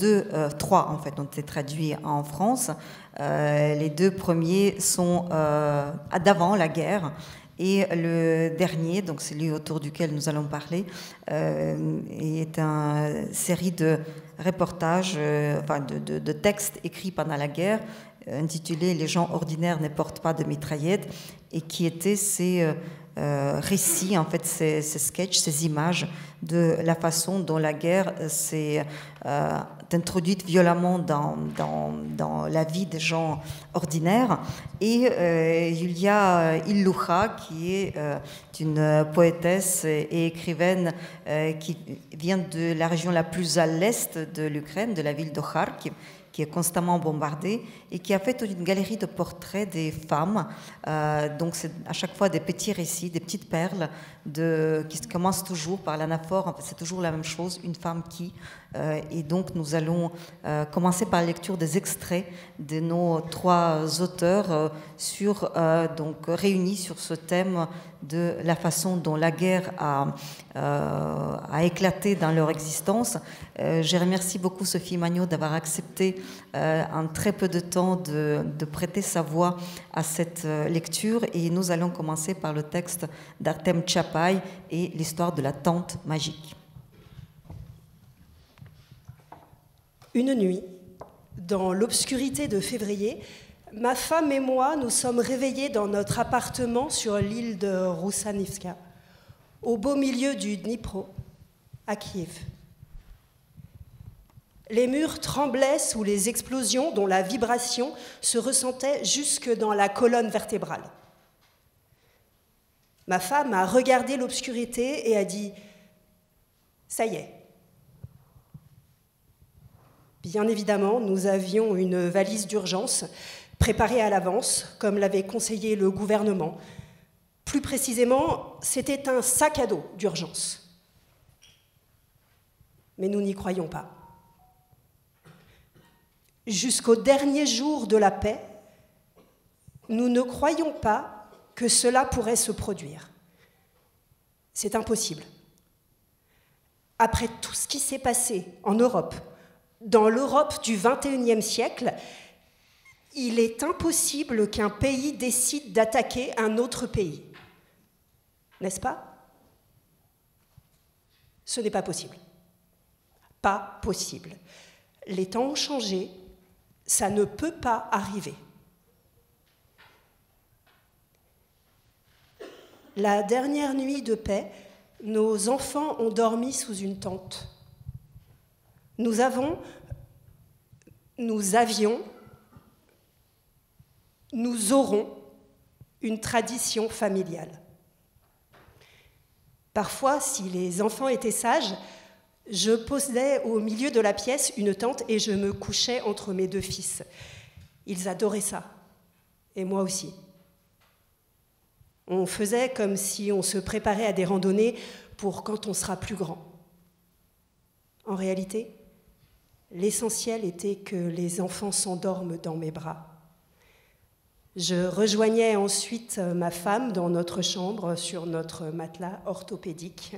Speaker 2: trois en fait ont été traduits en France. Les deux premiers sont d'avant la guerre. Et le dernier, donc celui autour duquel nous allons parler, est une série de reportages, de textes écrits pendant la guerre, intitulé « Les gens ordinaires ne portent pas de mitraillettes », et qui étaient ces récits, en fait, ces sketchs, ces images de la façon dont la guerre s'est introduite violemment dans la vie des gens ordinaires. Et il y a Illucha, qui est une poétesse et écrivaine qui vient de la région la plus à l'est de l'Ukraine, de la ville de Kharkiv, qui est constamment bombardée et qui a fait une galerie de portraits des femmes. Donc c'est à chaque fois des petits récits, des petites perles qui commencent toujours par l'anaphore. En fait, c'est toujours la même chose, une femme qui. Et donc nous allons commencer par la lecture des extraits de nos trois auteurs donc réunis sur ce thème de la façon dont la guerre a éclaté dans leur existence. Je remercie beaucoup Sophie Magnaud d'avoir accepté en très peu de temps de prêter sa voix à cette lecture, et nous allons commencer par le texte d'Artem Tchapaï et l'histoire de la tente magique.
Speaker 11: Une nuit, dans l'obscurité de février, ma femme et moi nous sommes réveillés dans notre appartement sur l'île de Roussanivska, au beau milieu du Dnipro, à Kiev. Les murs tremblaient sous les explosions dont la vibration se ressentait jusque dans la colonne vertébrale. Ma femme a regardé l'obscurité et a dit « Ça y est ». Bien évidemment, nous avions une valise d'urgence préparée à l'avance, comme l'avait conseillé le gouvernement. Plus précisément, c'était un sac à dos d'urgence. Mais nous n'y croyons pas. Jusqu'au dernier jour de la paix, nous ne croyons pas que cela pourrait se produire. C'est impossible. Après tout ce qui s'est passé en Europe, dans l'Europe du XXIe siècle, il est impossible qu'un pays décide d'attaquer un autre pays. N'est-ce pas? Ce n'est pas possible. Pas possible. Les temps ont changé, ça ne peut pas arriver. La dernière nuit de paix, nos enfants ont dormi sous une tente. Nous avions, nous aurons une tradition familiale. Parfois, si les enfants étaient sages, je posais au milieu de la pièce une tente et je me couchais entre mes deux fils. Ils adoraient ça, et moi aussi. On faisait comme si on se préparait à des randonnées pour quand on sera plus grand. En réalité, l'essentiel était que les enfants s'endorment dans mes bras. Je rejoignais ensuite ma femme dans notre chambre sur notre matelas orthopédique.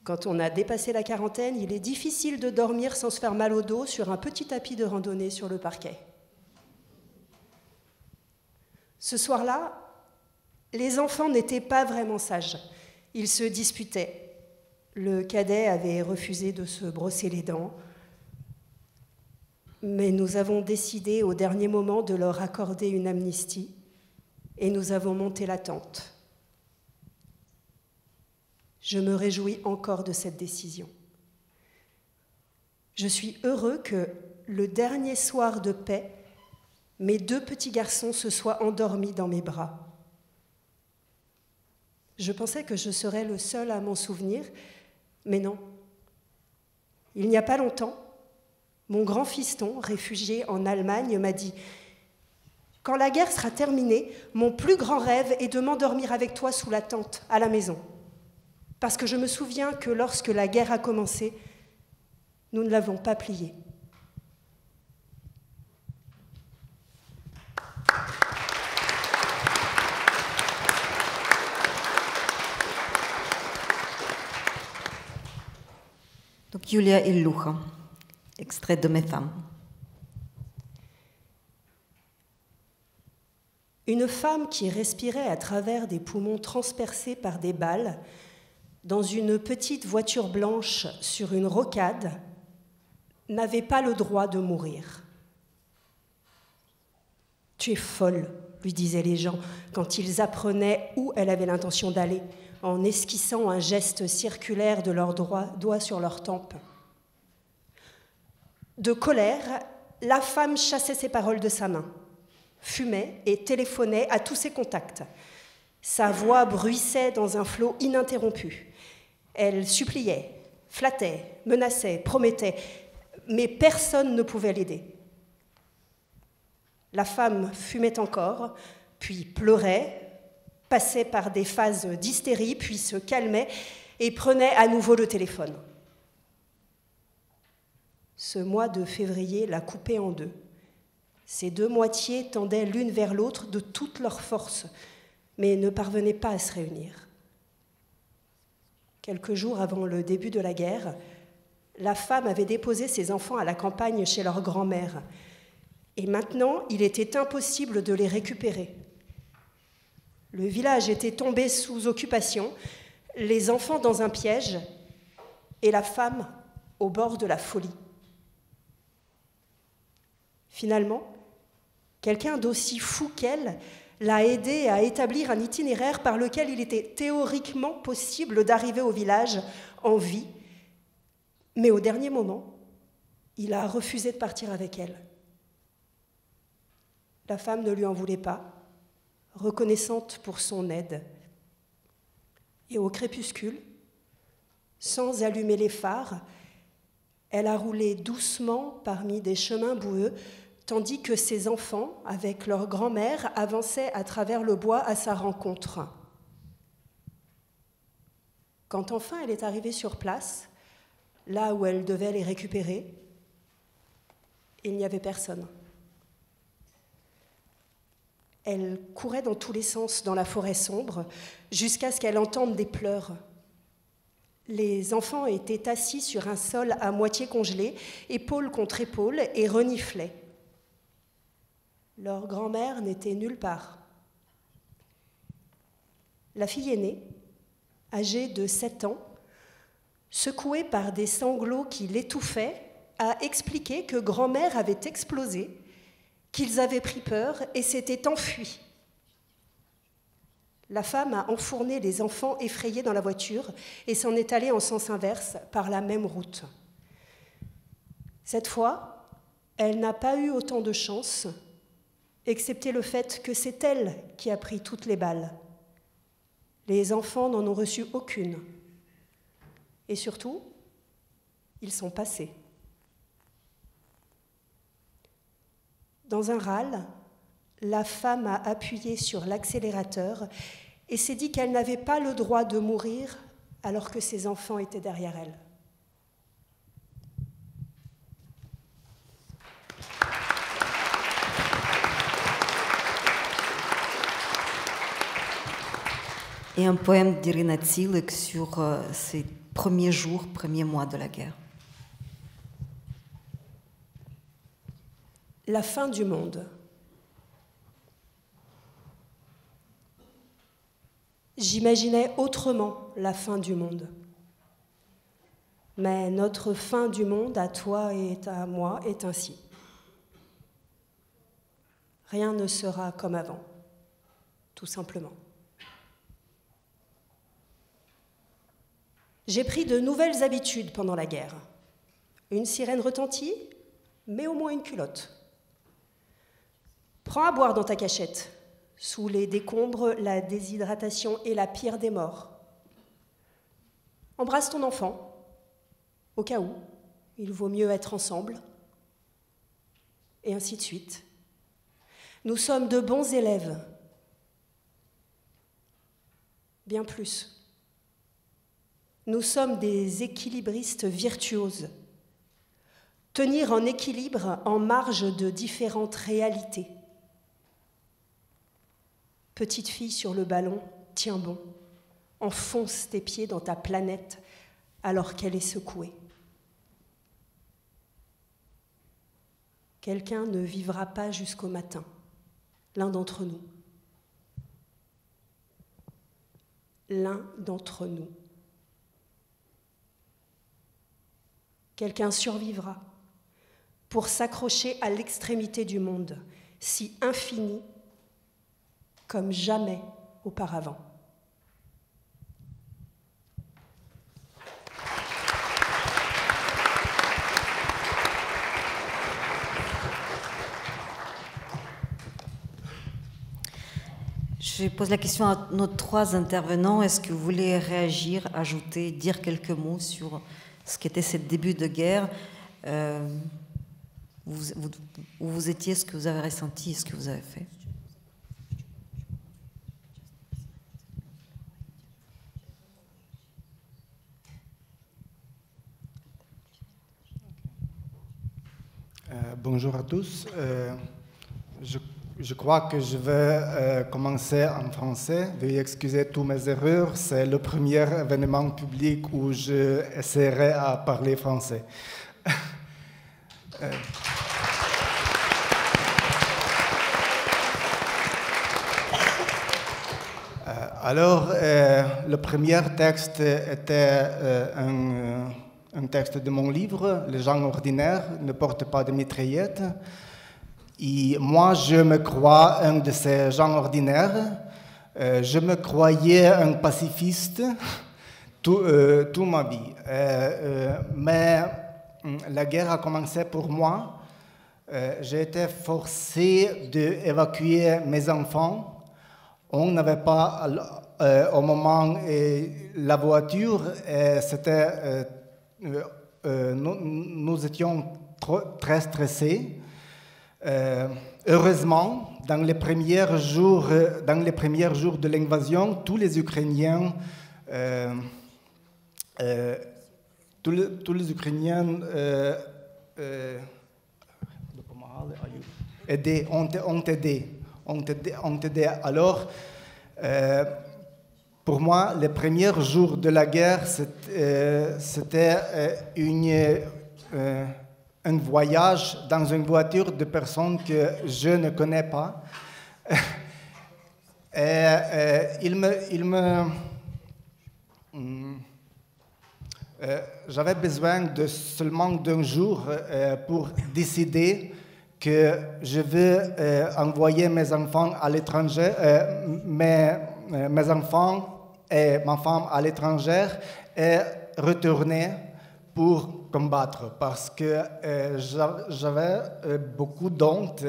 Speaker 11: Quand on a dépassé la quarantaine, il est difficile de dormir sans se faire mal au dos sur un petit tapis de randonnée sur le parquet. Ce soir-là, les enfants n'étaient pas vraiment sages. Ils se disputaient. Le cadet avait refusé de se brosser les dents. Mais nous avons décidé au dernier moment de leur accorder une amnistie et nous avons monté la tente. Je me réjouis encore de cette décision. Je suis heureux que, le dernier soir de paix, mes deux petits garçons se soient endormis dans mes bras. Je pensais que je serais le seul à m'en souvenir, mais non. Il n'y a pas longtemps, mon grand fiston, réfugié en Allemagne, m'a dit « Quand la guerre sera terminée, mon plus grand rêve est de m'endormir avec toi sous la tente, à la maison. Parce que je me souviens que lorsque la guerre a commencé, nous ne l'avons pas pliée. »
Speaker 2: Julia Illucha, extrait de Mes femmes.
Speaker 11: Une femme qui respirait à travers des poumons transpercés par des balles, dans une petite voiture blanche sur une rocade, n'avait pas le droit de mourir. « Tu es folle », lui disaient les gens quand ils apprenaient où elle avait l'intention d'aller, en esquissant un geste circulaire de leurs doigts sur leurs tempes. De colère, la femme chassait ses paroles de sa main, fumait et téléphonait à tous ses contacts. Sa voix bruissait dans un flot ininterrompu. Elle suppliait, flattait, menaçait, promettait, mais personne ne pouvait l'aider. La femme fumait encore, puis pleurait, passait par des phases d'hystérie, puis se calmait et prenait à nouveau le téléphone. Ce mois de février l'a coupée en deux. Ces deux moitiés tendaient l'une vers l'autre de toute leur force, mais ne parvenaient pas à se réunir. Quelques jours avant le début de la guerre, la femme avait déposé ses enfants à la campagne chez leur grand-mère. Et maintenant, il était impossible de les récupérer. Le village était tombé sous occupation, les enfants dans un piège et la femme au bord de la folie. Finalement, quelqu'un d'aussi fou qu'elle l'a aidée à établir un itinéraire par lequel il était théoriquement possible d'arriver au village en vie, mais au dernier moment, il a refusé de partir avec elle. La femme ne lui en voulait pas, reconnaissante pour son aide. Et au crépuscule, sans allumer les phares, elle a roulé doucement parmi des chemins boueux, tandis que ses enfants, avec leur grand-mère, avançaient à travers le bois à sa rencontre. Quand enfin elle est arrivée sur place, là où elle devait les récupérer, il n'y avait personne. Elle courait dans tous les sens dans la forêt sombre, jusqu'à ce qu'elle entende des pleurs. Les enfants étaient assis sur un sol à moitié congelé, épaule contre épaule, et reniflaient. Leur grand-mère n'était nulle part. La fille aînée, âgée de 7 ans, secouée par des sanglots qui l'étouffaient, a expliqué que grand-mère avait explosé, qu'ils avaient pris peur et s'étaient enfuis. La femme a enfourné les enfants effrayés dans la voiture et s'en est allée en sens inverse par la même route. Cette fois, elle n'a pas eu autant de chance, excepté le fait que c'est elle qui a pris toutes les balles. Les enfants n'en ont reçu aucune. Et surtout, ils sont passés. Dans un râle, la femme a appuyé sur l'accélérateur et s'est dit qu'elle n'avait pas le droit de mourir alors que ses enfants étaient derrière elle.
Speaker 2: Et un poème d'Irina Tsilek sur ces premiers jours, premiers mois de la guerre.
Speaker 11: La fin du monde. J'imaginais autrement la fin du monde. Mais notre fin du monde, à toi et à moi, est ainsi. Rien ne sera comme avant, tout simplement. J'ai pris de nouvelles habitudes pendant la guerre. Une sirène retentit, mais au moins une culotte. Prends à boire dans ta cachette. Sous les décombres, la déshydratation est la pire des morts. Embrasse ton enfant, au cas où, il vaut mieux être ensemble, et ainsi de suite. Nous sommes de bons élèves, bien plus. Nous sommes des équilibristes virtuoses. Tenir en équilibre en marge de différentes réalités. Petite fille sur le ballon, tiens bon, enfonce tes pieds dans ta planète alors qu'elle est secouée. quelqu'un ne vivra pas jusqu'au matin, l'un d'entre nous. L'un d'entre nous. Quelqu'un survivra pour s'accrocher à l'extrémité du monde, si infinie comme jamais auparavant.
Speaker 2: Je pose la question à nos trois intervenants. Est-ce que vous voulez réagir, ajouter, dire quelques mots sur ce qu'était ce début de guerre, où vous étiez, ce que vous avez ressenti, ce que vous avez fait?
Speaker 12: Bonjour à tous. Je crois que je vais commencer en français. Veuillez excuser toutes mes erreurs. C'est le premier événement public où je essaierai à parler français. Alors, le premier texte était un texte de mon livre, Les gens ordinaires ne portent pas de mitraillettes. Et moi, je me crois un de ces gens ordinaires. Je me croyais un pacifiste toute ma vie. Mais la guerre a commencé pour moi. J'ai été forcé d'évacuer mes enfants. On n'avait pas au moment la voiture. Nous étions très stressés. Heureusement, dans les premiers jours de l'invasion, tous les Ukrainiens ont aidé. Alors, pour moi, les premiers jours de la guerre, c'était un voyage dans une voiture de personnes que je ne connais pas. J'avais besoin seulement d'un jour pour décider que je veux envoyer mes enfants à l'étranger, mes enfants et ma femme à l'étranger et retourner pour combattre, parce que j'avais beaucoup d'honte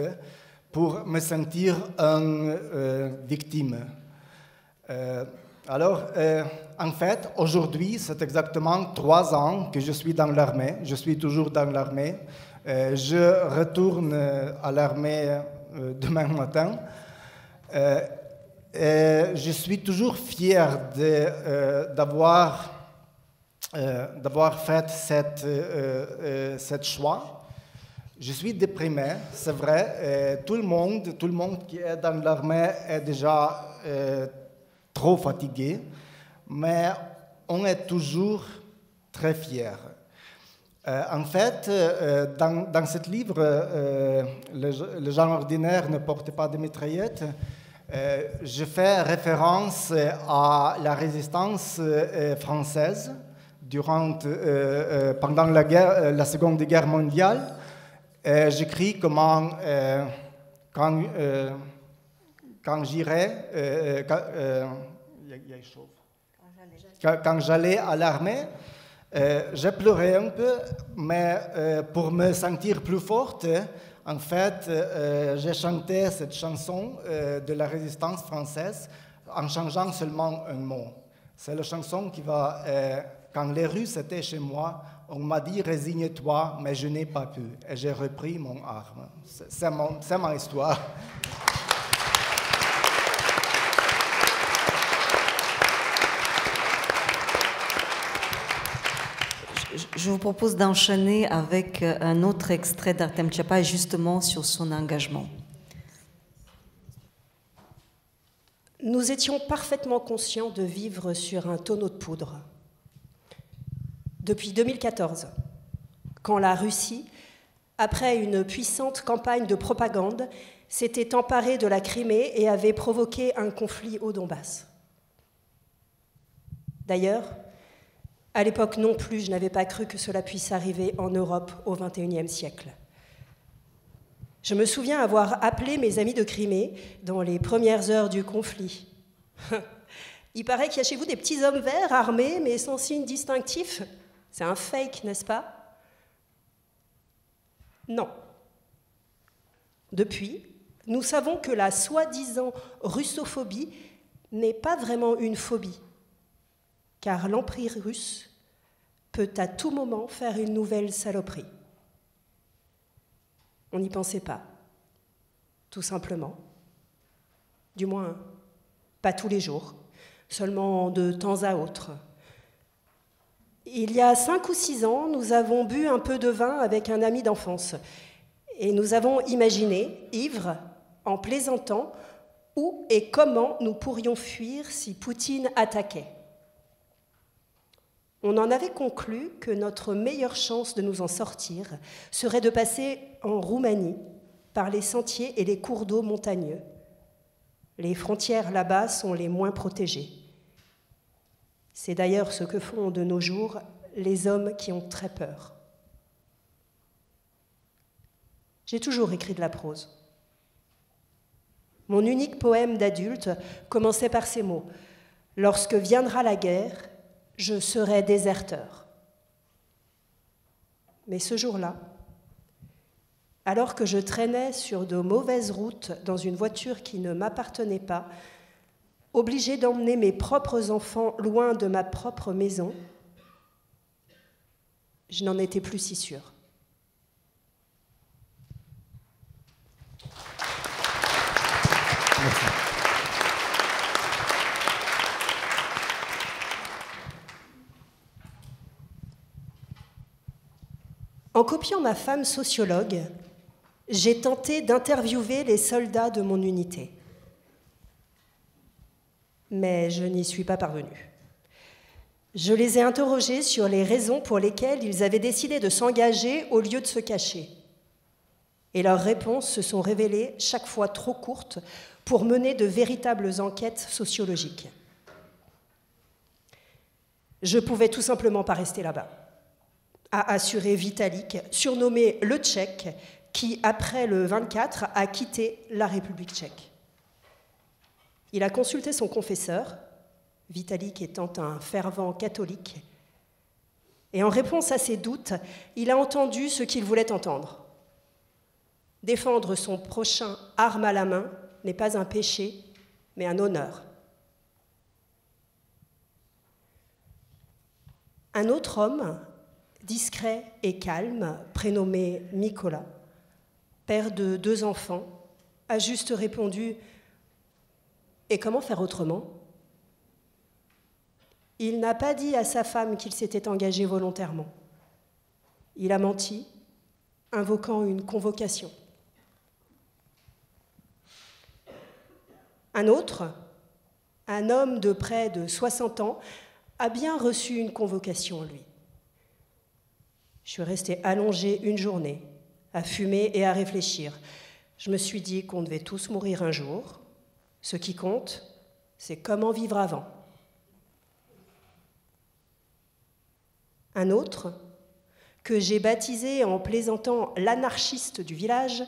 Speaker 12: pour me sentir une victime. Alors, en fait, aujourd'hui, c'est exactement 3 ans que je suis dans l'armée. Je suis toujours dans l'armée. Je retourne à l'armée demain matin. Je suis toujours fier d'avoir fait cette choix. Je suis déprimé, c'est vrai. Tout le monde qui est dans l'armée est déjà trop fatigué, mais on est toujours très fiers. En fait, dans ce livre, Les gens ordinaires ne portent pas de mitraillettes, je fais référence à la résistance française pendant la Seconde Guerre mondiale. J'écris comment, quand j'allais à l'armée, j'ai pleuré un peu, mais pour me sentir plus forte, en fait, j'ai chanté cette chanson de la résistance française en changeant seulement un mot. C'est la chanson qui va... quand les Russes étaient chez moi, on m'a dit « résigne-toi », mais je n'ai pas pu. Et j'ai repris mon arme. C'est ma histoire.
Speaker 2: Je vous propose d'enchaîner avec un autre extrait d'Artem Tchapa, justement sur son engagement.
Speaker 11: Nous étions parfaitement conscients de vivre sur un tonneau de poudre. Depuis 2014, quand la Russie après une puissante campagne de propagande, s'était emparé de la Crimée et avait provoqué un conflit au Donbass. D'ailleurs, à l'époque non plus, je n'avais pas cru que cela puisse arriver en Europe au XXIe siècle. Je me souviens avoir appelé mes amis de Crimée dans les premières heures du conflit. Il paraît qu'il y a chez vous des petits hommes verts armés mais sans signe distinctif. C'est un fake, n'est-ce pas? Non. Depuis, nous savons que la soi-disant russophobie n'est pas vraiment une phobie, car l'Empire russe peut à tout moment faire une nouvelle saloperie. On n'y pensait pas, tout simplement. Du moins, pas tous les jours, seulement de temps à autre. Il y a 5 ou 6 ans, nous avons bu un peu de vin avec un ami d'enfance et nous avons imaginé, ivres, en plaisantant, où et comment nous pourrions fuir si Poutine attaquait. On en avait conclu que notre meilleure chance de nous en sortir serait de passer en Roumanie par les sentiers et les cours d'eau montagneux. Les frontières là-bas sont les moins protégées. C'est d'ailleurs ce que font de nos jours les hommes qui ont très peur. J'ai toujours écrit de la prose. Mon unique poème d'adulte commençait par ces mots : « Lorsque viendra la guerre, je serai déserteur. » Mais ce jour-là, alors que je traînais sur de mauvaises routes dans une voiture qui ne m'appartenait pas, obligée d'emmener mes propres enfants loin de ma propre maison, je n'en étais plus si sûre.
Speaker 3: Merci.
Speaker 11: En copiant ma femme sociologue, j'ai tenté d'interviewer les soldats de mon unité. Mais je n'y suis pas parvenue. Je les ai interrogés sur les raisons pour lesquelles ils avaient décidé de s'engager au lieu de se cacher. Et leurs réponses se sont révélées chaque fois trop courtes pour mener de véritables enquêtes sociologiques. Je ne pouvais tout simplement pas rester là-bas, a assuré Vitalik, surnommé le Tchèque, qui, après le 24, a quitté la République tchèque. Il a consulté son confesseur, Vitalik étant un fervent catholique, et en réponse à ses doutes, il a entendu ce qu'il voulait entendre. Défendre son prochain arme à la main n'est pas un péché, mais un honneur. Un autre homme, discret et calme, prénommé Nicolas, père de 2 enfants, a juste répondu « Et comment faire autrement ?» Il n'a pas dit à sa femme qu'il s'était engagé volontairement. Il a menti, invoquant une convocation. Un autre, un homme de près de 60 ans, a bien reçu une convocation, lui. Je suis restée allongée une journée, à fumer et à réfléchir. Je me suis dit qu'on devait tous mourir un jour. Ce qui compte, c'est comment vivre avant. Un autre, que j'ai baptisé en plaisantant l'anarchiste du village,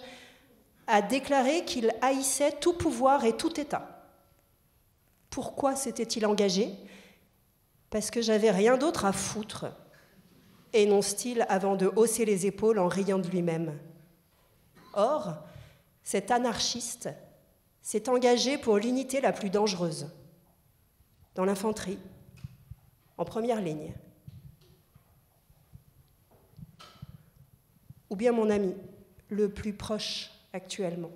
Speaker 11: a déclaré qu'il haïssait tout pouvoir et tout État. Pourquoi s'était-il engagé ? Parce que j'avais rien d'autre à foutre, énonce-t-il avant de hausser les épaules en riant de lui-même. Or, cet anarchiste s'est engagé pour l'unité la plus dangereuse, dans l'infanterie, en première ligne. Ou bien mon ami, le plus proche actuellement.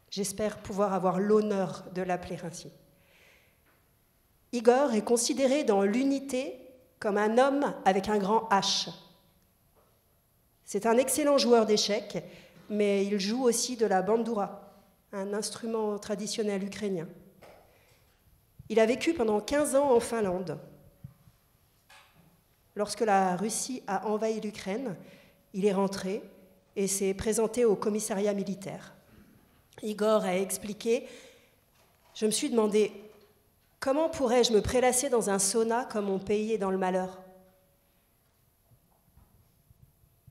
Speaker 11: J'espère pouvoir avoir l'honneur de l'appeler ainsi. Igor est considéré dans l'unité comme un homme avec un grand H. C'est un excellent joueur d'échecs, mais il joue aussi de la bandoura, un instrument traditionnel ukrainien. Il a vécu pendant 15 ans en Finlande. Lorsque la Russie a envahi l'Ukraine, il est rentré et s'est présenté au commissariat militaire. Igor a expliqué « Je me suis demandé, comment pourrais-je me prélasser dans un sauna comme mon pays est dans le malheur ?»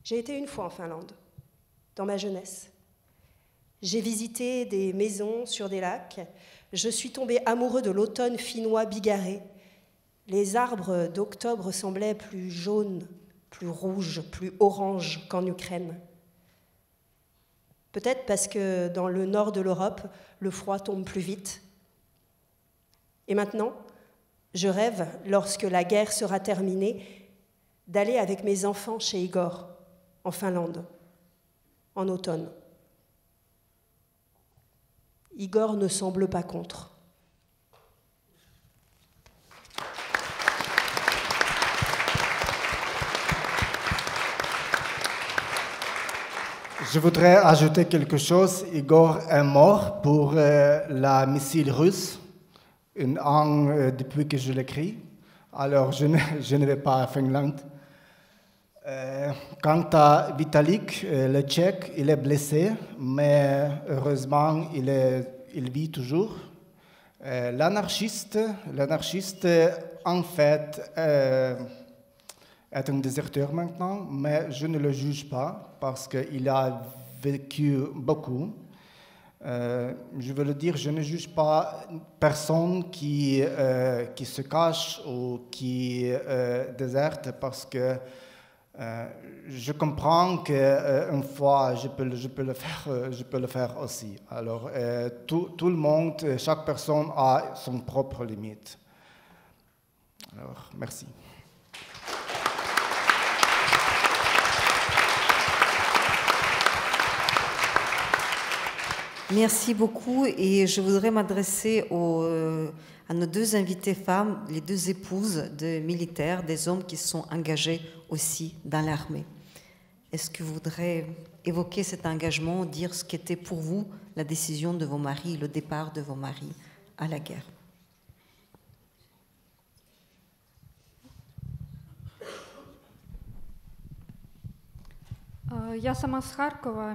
Speaker 11: J'ai été une fois en Finlande, dans ma jeunesse. J'ai visité des maisons sur des lacs. Je suis tombée amoureux de l'automne finnois bigarré. Les arbres d'octobre semblaient plus jaunes, plus rouges, plus oranges qu'en Ukraine. Peut-être parce que dans le nord de l'Europe, le froid tombe plus vite. Et maintenant, je rêve, lorsque la guerre sera terminée, d'aller avec mes enfants chez Igor, en Finlande, en automne. Igor ne semble pas contre.
Speaker 12: Je voudrais ajouter quelque chose. Igor est mort pour la missile russe, un an depuis que je l'écris. Alors, je ne vais pas à Finlande. Quant à Vitalik, le Tchèque, il est blessé, mais heureusement, il vit toujours. L'anarchiste, en fait, est un déserteur maintenant, mais je ne le juge pas parce qu'il a vécu beaucoup. Je veux le dire, je ne juge pas personne qui se cache ou qui déserte parce que je comprends qu'une fois je peux le faire aussi. Alors tout le monde, chaque personne a son propre limite. Alors merci.
Speaker 2: Merci beaucoup et je voudrais m'adresser à nos deux invitées femmes, les deux épouses de militaires, des hommes qui sont engagés aussi dans l'armée. Est-ce que vous voudrez évoquer cet engagement, dire ce qu'était pour vous la décision de vos maris, le départ de vos maris à la guerre?
Speaker 4: Я сама з Харкова,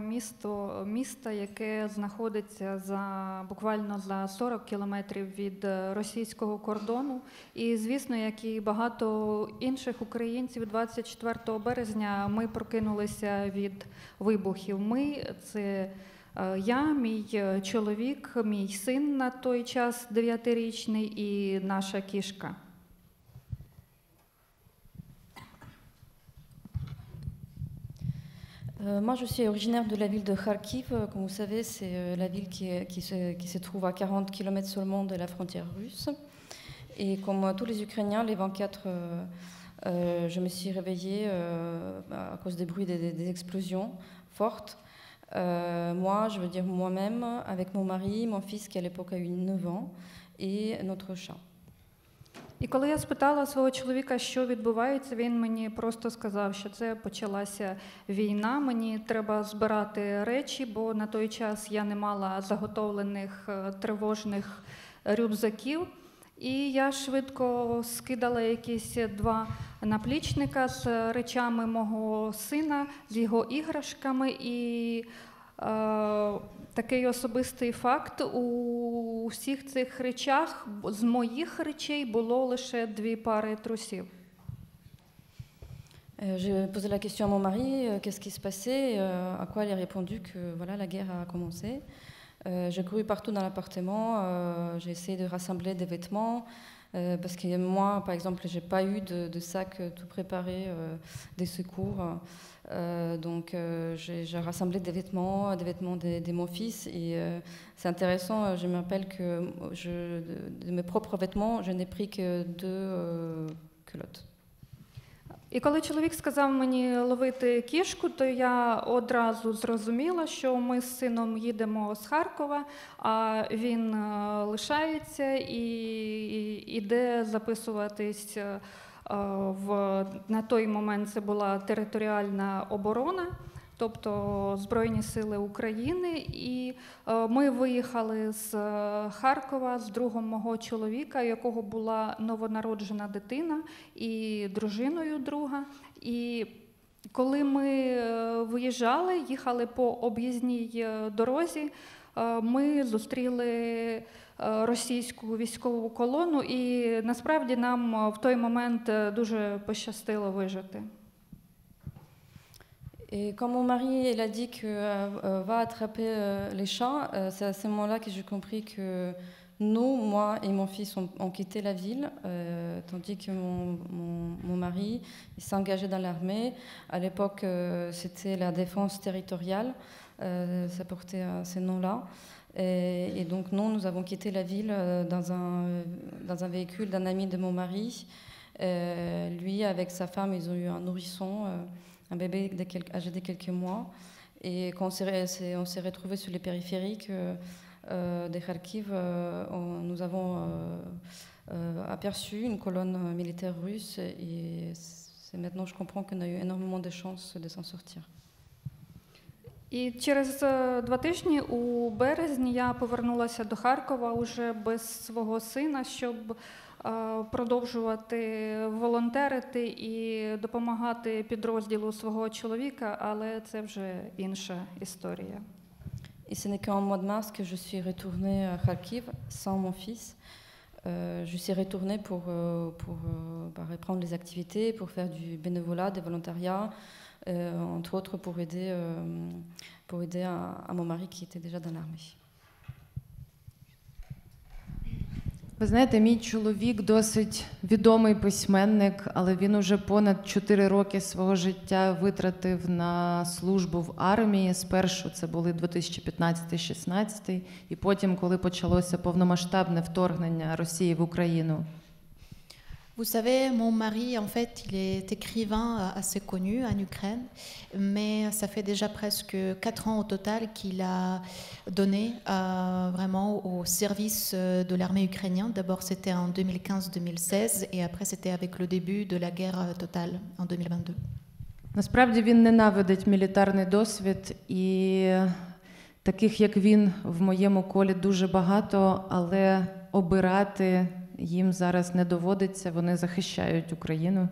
Speaker 4: міста, яке знаходиться буквально за 40 кілометрів від російського кордону. І, звісно, як і багато інших українців, 24 березня ми прокинулися від вибухів. Це я, мій чоловік, мій син на той час 9-річний і наша кішка.
Speaker 13: Moi, je suis originaire de la ville de Kharkiv. Comme vous savez, c'est la ville qui se trouve à 40 km seulement de la frontière russe. Et comme tous les Ukrainiens, les 24, je me suis réveillée à cause des bruits des explosions fortes. Moi, je veux dire moi-même, avec mon mari, mon fils qui à l'époque a eu 9 ans, et notre chat.
Speaker 4: І коли я спитала свого чоловіка, що відбувається, він мені просто сказав, що це почалася війна, мені треба збирати речі, бо на той час я не мала заготовлених тривожних рюкзаків. І я швидко скидала якісь 2 наплічника з речами мого сина, з його іграшками. І такий особистий факт, у всіх цих речах, з моїх речей, було лише 2 пари трусів.
Speaker 13: J'ai posé la question à mon mari, qu'est-ce qui se passait, à quoi il a répondu que voilà, la guerre a commencé. J'ai couru partout dans l'appartement, j'ai essayé de rassembler des vêtements, parce que moi, par exemple, je n'ai pas eu de sac tout préparé, des secours. Donc j'ai rassemblé des vêtements de mon fils. Et c'est intéressant, je me rappelle que de mes propres vêtements, je n'ai pris que 2 culottes.
Speaker 4: І коли чоловік сказав мені ловити кішку, то я одразу зрозуміла, що ми з сином їдемо з Харкова, а він лишається і йде записуватись на той момент це була територіальна оборона, тобто Збройні сили України. І ми виїхали з Харкова з другом мого чоловіка, у якого була новонароджена дитина, і дружиною друга. І
Speaker 14: Коли ми виїжджали, їхали по об'їзній дорозі, ми зустріли російську військову колону, і насправді нам в той момент дуже пощастило вижити.
Speaker 13: Et quand mon mari il a dit que va attraper les chats, c'est à ce moment-là que j'ai compris que nous, moi et mon fils, ont quitté la ville, tandis que mon mari s'est engagé dans l'armée. À l'époque, c'était la défense territoriale, ça portait ces noms-là. Et donc nous avons quitté la ville dans un véhicule d'un ami de mon mari. Lui, avec sa femme, ils ont eu un nourrisson, un bébé âgé de quelques mois. Et quand on s'est retrouvés sur les périphériques de Kharkiv, nous avons aperçu une colonne militaire russe. Et c'est maintenant que je comprends qu'on a eu énormément de chances de s'en sortir.
Speaker 14: І через 2 тижні у березні я повернулася до Харкова уже без свого сина, щоб продовжувати волонтерити і допомагати підрозділу свого чоловіка, але це вже інша історія.
Speaker 13: Et ce n'est qu'en mois de mars que je suis retournée à Kharkiv sans mon fils. Je suis retournée pour reprendre les activités, pour faire du bénévolat, des volontariats, entre autres pour aider à mon mari qui était déjà dans l'armée.
Speaker 10: Ви знаєте, мій чоловік досить відомий письменник, але він уже понад 4 роки свого життя витратив на службу в армії. Спершу це були 2015-16, і потім, коли почалося повномасштабне вторгнення Росії в Україну.
Speaker 9: Vous savez, mon mari, en fait, il est écrivain assez connu en Ukraine, mais ça fait déjà presque 4 ans au total qu'il a donné vraiment au service de l'armée ukrainienne. D'abord, c'était en 2015-2016, et après, c'était avec le début de la guerre totale en 2022.
Speaker 10: Насправді він ненавидить мілітарний досвід, і таких, як він, в моєму колі дуже багато, але обирати їм зараз не доводиться, вони захищають Україну.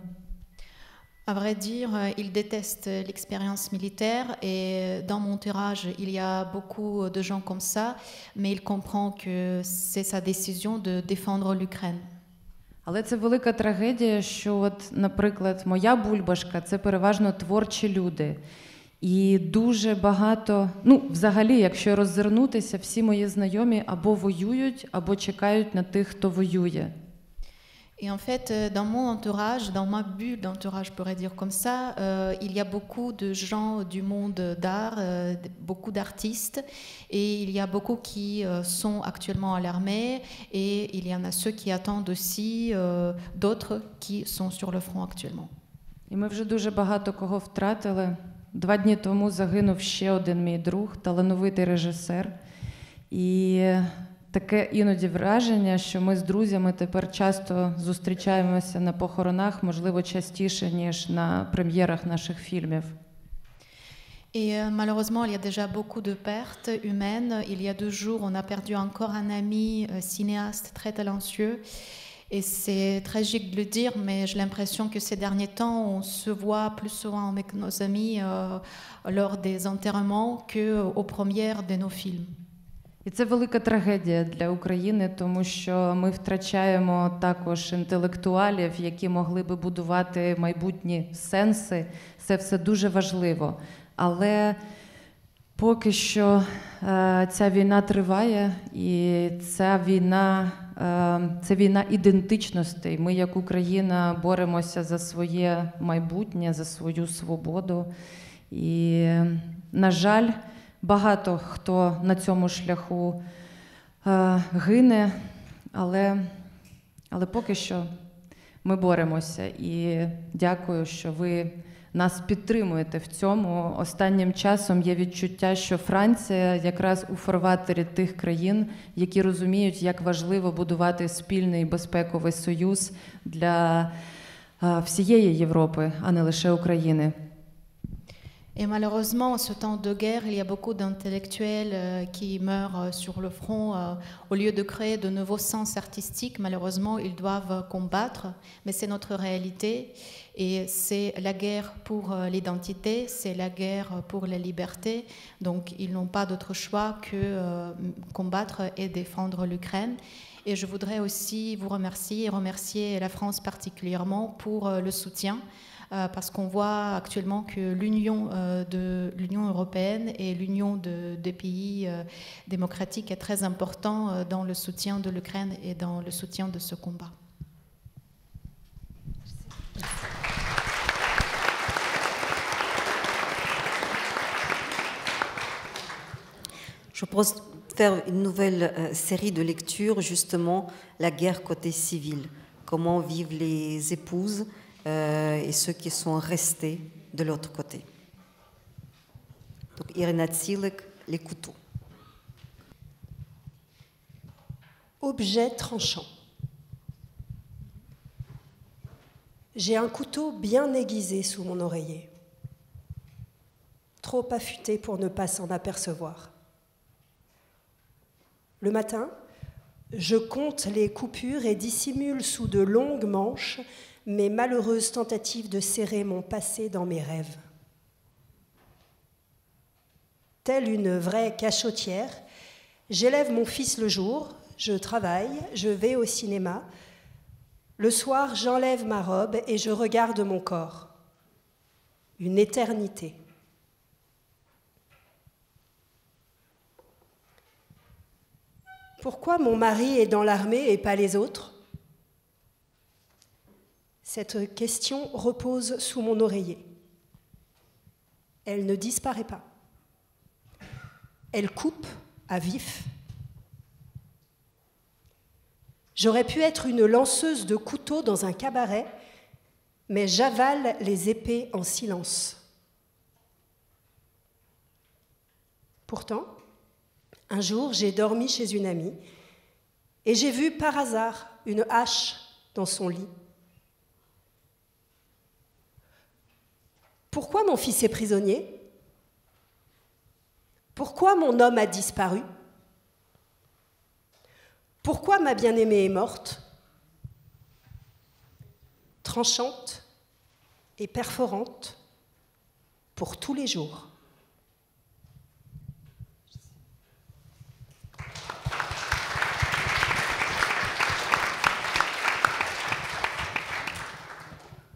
Speaker 9: À vrai dire, il déteste l'expérience militaire, et dans mon entourage, il y a beaucoup de gens comme ça, mais il comprend que c'est sa décision de défendre l'Ukraine.
Speaker 10: Але це велика трагедія, що от, наприклад, моя бульбашка – це переважно творчі люди. І дуже багато, взагалі, якщо роззирнутися, всі мої знайомі або воюють, або чекають на тих, хто воює.
Speaker 9: Et en fait, dans mon entourage, dans ma bulle d'entourage, je pourrais dire comme ça, il y a beaucoup de gens du monde d'art, beaucoup d'artistes, et il y a beaucoup qui sont actuellement à l'armée, et il y en a ceux qui attendent aussi d'autres qui sont sur le front actuellement.
Speaker 10: І ми вже дуже багато кого втратили. 2 дні тому загинув ще один мій друг, талановитий режисер. І таке іноді враження, що ми з друзями тепер часто зустрічаємося на похоронах, можливо, частіше, ніж на прем'єрах наших фільмів.
Speaker 9: Et malheureusement, il y a déjà beaucoup de pertes humaines. Il y a 2 jours, on a perdu encore un ami cinéaste très talentueux. Et c'est tragique de le dire, mais j'ai l'impression que ces derniers temps, on se voit plus souvent avec nos amis lors des enterrements qu'aux premières de nos films.
Speaker 10: І це велика трагедія для України, тому що ми втрачаємо також інтелектуалів, які могли би будувати майбутні сенси. Це все дуже важливо. Але поки що ця війна триває, і це війна ідентичностей. Ми, як Україна, боремося за своє майбутнє, за свою свободу. І, на жаль, багато хто на цьому шляху гине, але поки що ми боремося. І дякую, що ви нас підтримуєте в цьому. Останнім часом є відчуття, що Франція якраз у фарватері тих країн, які розуміють, як важливо будувати спільний безпековий союз для всієї Європи, а не лише України.
Speaker 9: Et malheureusement, en ce temps de guerre, il y a beaucoup d'intellectuels qui meurent sur le front. Au lieu de créer de nouveaux sens artistiques, malheureusement, ils doivent combattre. Mais c'est notre réalité. Et c'est la guerre pour l'identité, c'est la guerre pour la liberté. Donc, ils n'ont pas d'autre choix que combattre et défendre l'Ukraine. Et je voudrais aussi vous remercier et remercier la France particulièrement pour le soutien. Parce qu'on voit actuellement que l'Union européenne et l'Union des pays démocratiques est très important dans le soutien de l'Ukraine et dans le soutien de ce combat.
Speaker 2: Je propose de faire une nouvelle série de lectures, justement, la guerre côté civil. Comment vivent les épouses et ceux qui sont restés de l'autre côté. Donc, Irina Tsilek, les couteaux.
Speaker 11: Objet tranchant. J'ai un couteau bien aiguisé sous mon oreiller, trop affûté pour ne pas s'en apercevoir. Le matin, je compte les coupures et dissimule sous de longues manches mes malheureuses tentatives de serrer mon passé dans mes rêves. Telle une vraie cachotière, j'élève mon fils le jour, je travaille, je vais au cinéma. Le soir, j'enlève ma robe et je regarde mon corps. Une éternité. Pourquoi mon mari est dans l'armée et pas les autres ? Cette question repose sous mon oreiller. Elle ne disparaît pas. Elle coupe à vif. J'aurais pu être une lanceuse de couteaux dans un cabaret, mais j'avale les épées en silence. Pourtant, un jour, j'ai dormi chez une amie et j'ai vu par hasard une hache dans son lit. Pourquoi mon fils est prisonnier ? Pourquoi mon homme a disparu ? Pourquoi ma bien-aimée est morte ? Tranchante et perforante pour tous les jours.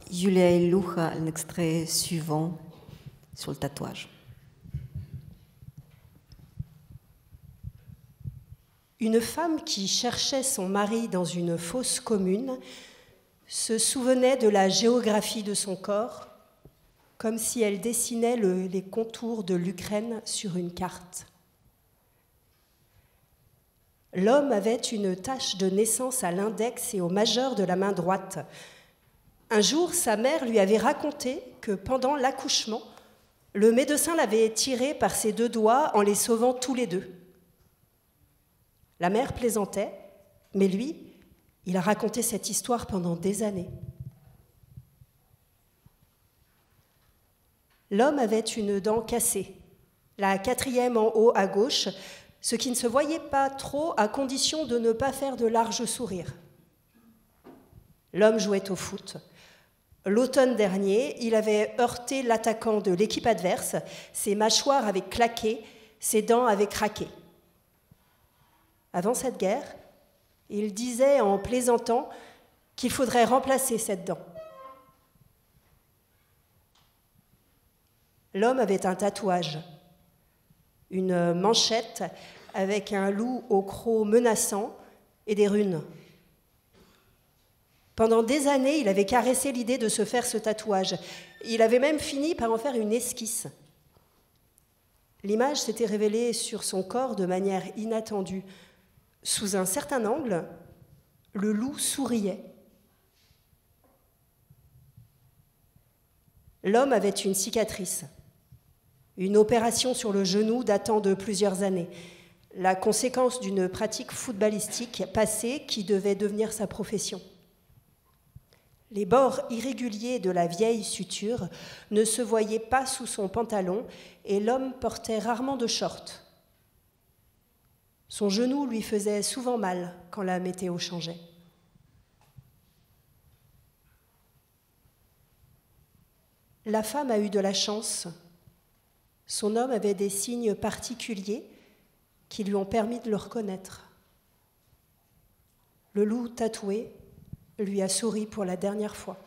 Speaker 2: Julia Iloucha, un extrait suivant sur le tatouage.
Speaker 11: Une femme qui cherchait son mari dans une fosse commune se souvenait de la géographie de son corps, comme si elle dessinait les contours de l'Ukraine sur une carte. L'homme avait une tache de naissance à l'index et au majeur de la main droite. Un jour, sa mère lui avait raconté que pendant l'accouchement, le médecin l'avait tiré par ses deux doigts en les sauvant tous les deux. La mère plaisantait, mais lui, il a raconté cette histoire pendant des années. L'homme avait une dent cassée, la 4e en haut à gauche, ce qui ne se voyait pas trop à condition de ne pas faire de larges sourires. L'homme jouait au foot. L'automne dernier, il avait heurté l'attaquant de l'équipe adverse, ses mâchoires avaient claqué, ses dents avaient craqué. Avant cette guerre, il disait en plaisantant qu'il faudrait remplacer cette dent. L'homme avait un tatouage, une manchette avec un loup au croc menaçant et des runes. Pendant des années, il avait caressé l'idée de se faire ce tatouage. Il avait même fini par en faire une esquisse. L'image s'était révélée sur son corps de manière inattendue. Sous un certain angle, le loup souriait. L'homme avait une cicatrice, une opération sur le genou datant de plusieurs années, la conséquence d'une pratique footballistique passée qui devait devenir sa profession. Les bords irréguliers de la vieille suture ne se voyaient pas sous son pantalon et l'homme portait rarement de shorts. Son genou lui faisait souvent mal quand la météo changeait. La femme a eu de la chance. Son homme avait des signes particuliers qui lui ont permis de le reconnaître. Le loup tatoué lui a souri pour la dernière fois.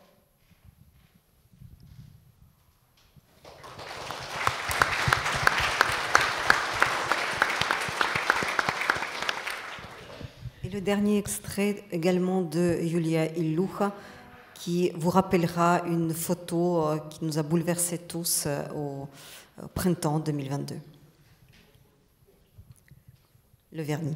Speaker 2: Et le dernier extrait également de Julia Illucha, qui vous rappellera une photo qui nous a bouleversés tous au printemps 2022. Le vernis.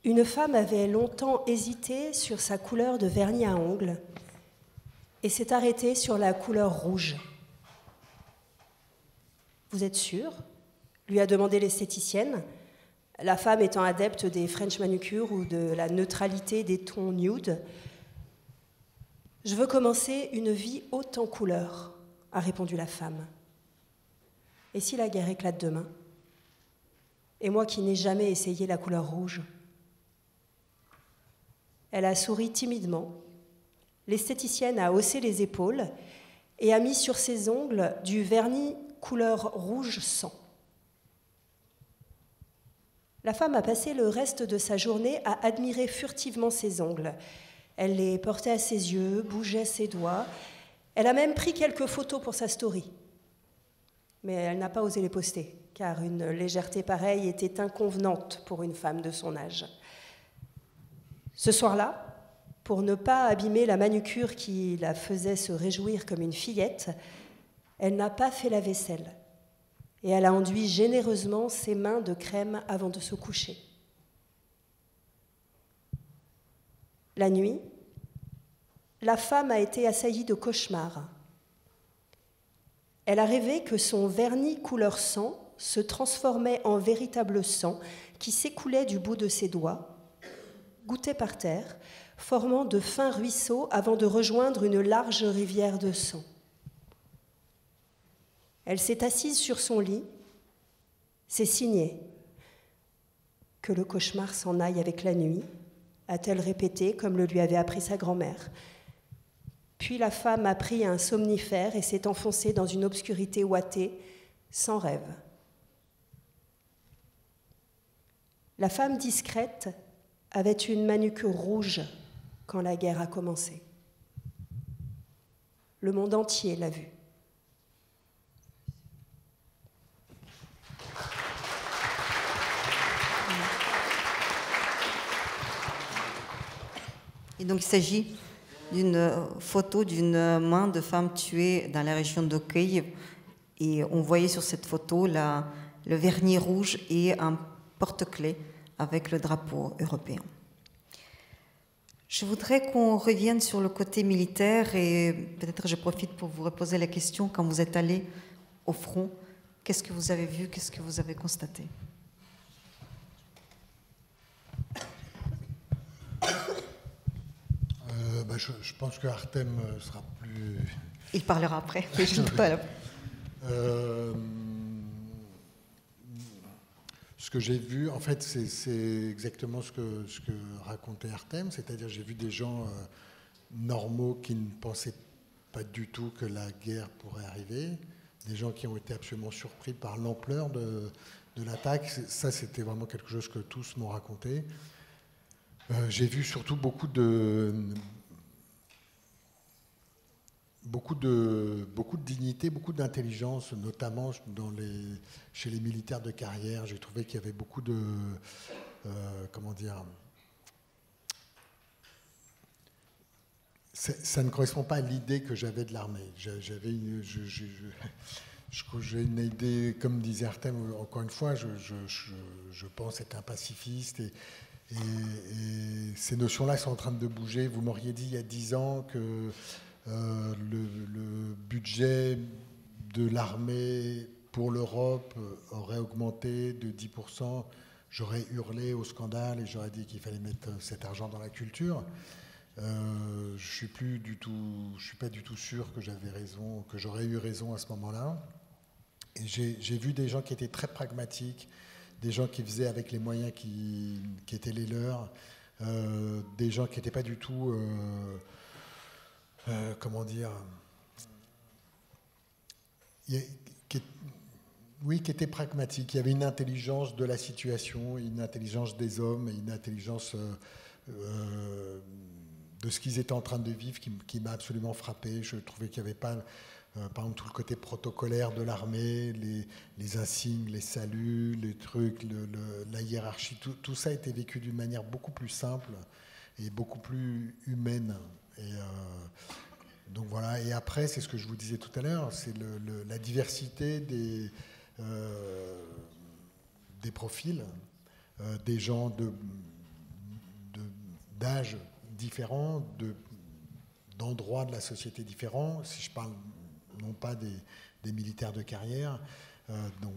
Speaker 11: Une femme avait longtemps hésité sur sa couleur de vernis à ongles et s'est arrêtée sur la couleur rouge. Vous êtes sûre ? Lui a demandé l'esthéticienne, la femme étant adepte des French manucures ou de la neutralité des tons nude. « Je veux commencer une vie haute en couleurs », a répondu la femme. « Et si la guerre éclate demain ? Et moi qui n'ai jamais essayé la couleur rouge ?» Elle a souri timidement. L'esthéticienne a haussé les épaules et a mis sur ses ongles du vernis couleur rouge sang. La femme a passé le reste de sa journée à admirer furtivement ses ongles. Elle les portait à ses yeux, bougeait ses doigts. Elle a même pris quelques photos pour sa story. Mais elle n'a pas osé les poster, car une légèreté pareille était inconvenante pour une femme de son âge. Ce soir-là, pour ne pas abîmer la manucure qui la faisait se réjouir comme une fillette, elle n'a pas fait la vaisselle et elle a enduit généreusement ses mains de crème avant de se coucher. La nuit, la femme a été assaillie de cauchemars. Elle a rêvé que son vernis couleur sang se transformait en véritable sang qui s'écoulait du bout de ses doigts, gouttait par terre, formant de fins ruisseaux avant de rejoindre une large rivière de sang. Elle s'est assise sur son lit, s'est signée. « Que le cauchemar s'en aille avec la nuit », a-t-elle répété comme le lui avait appris sa grand-mère. Puis la femme a pris un somnifère et s'est enfoncée dans une obscurité ouatée, sans rêve. La femme discrète avait une manucure rouge quand la guerre a commencé. Le monde entier l'a vue.
Speaker 2: Et donc il s'agit d'une photo d'une main de femme tuée dans la région de Kiev. Et on voyait sur cette photo le vernis rouge et un porte-clés avec le drapeau européen. Je voudrais qu'on revienne sur le côté militaire et peut-être je profite pour vous reposer la question, quand vous êtes allé au front, qu'est-ce que vous avez vu, qu'est-ce que vous avez constaté ?
Speaker 3: Je pense que Artem sera plus...
Speaker 2: Il parlera après. Je ne peux pas.
Speaker 3: Ce que j'ai vu, en fait, c'est exactement ce que racontait Artem, c'est-à-dire j'ai vu des gens normaux qui ne pensaient pas du tout que la guerre pourrait arriver, des gens qui ont été absolument surpris par l'ampleur de l'attaque. Ça, c'était vraiment quelque chose que tous m'ont raconté. J'ai vu surtout beaucoup de dignité, beaucoup d'intelligence, notamment chez les militaires de carrière. J'ai trouvé qu'il y avait beaucoup de... Ça ne correspond pas à l'idée que j'avais de l'armée. J'ai une idée, comme disait Artem, encore une fois, je pense être un pacifiste et ces notions-là sont en train de bouger. Vous m'auriez dit il y a 10 ans que le budget de l'armée pour l'Europe aurait augmenté de 10%, j'aurais hurlé au scandale et j'aurais dit qu'il fallait mettre cet argent dans la culture. Je suis pas du tout sûr que j'avais raison, que j'aurais eu raison à ce moment-là. Et j'ai vu des gens qui étaient très pragmatiques, des gens qui faisaient avec les moyens qui étaient les leurs, des gens qui n'étaient pas du tout, comment dire, qui étaient pragmatiques. Il y avait une intelligence de la situation, une intelligence des hommes, et une intelligence de ce qu'ils étaient en train de vivre qui m'a absolument frappé. Je trouvais qu'il n'y avait pas, par exemple, tout le côté protocolaire de l'armée, les insignes, les saluts, les trucs, la hiérarchie, tout ça a été vécu d'une manière beaucoup plus simple et beaucoup plus humaine. Et donc voilà. Et après, c'est ce que je vous disais tout à l'heure, c'est la diversité des profils, des gens d'âge différents, d'endroits de la société différents. Si je parle non pas des militaires de carrière, donc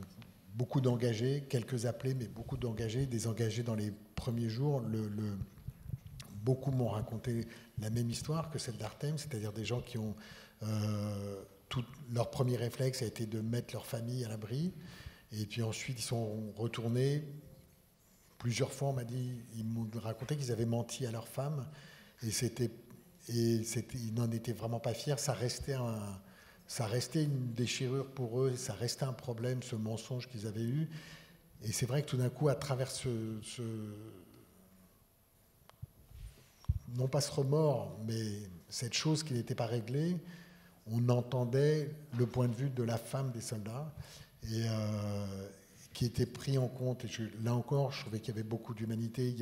Speaker 3: beaucoup d'engagés, quelques appelés, mais beaucoup d'engagés, des engagés dans les premiers jours. Beaucoup m'ont raconté la même histoire que celle d'Artem, c'est-à-dire des gens qui ont leur premier réflexe a été de mettre leur famille à l'abri, et puis ensuite ils sont retournés. Plusieurs fois, ils m'ont raconté qu'ils avaient menti à leur femme, et ils n'en étaient vraiment pas fiers. Ça restait une déchirure pour eux, ça restait un problème, ce mensonge qu'ils avaient eu. Et c'est vrai que tout d'un coup, à travers non pas ce remords, mais cette chose qui n'était pas réglée, on entendait le point de vue de la femme des soldats, et qui était pris en compte. Et là encore, je trouvais qu'il y avait beaucoup d'humanité,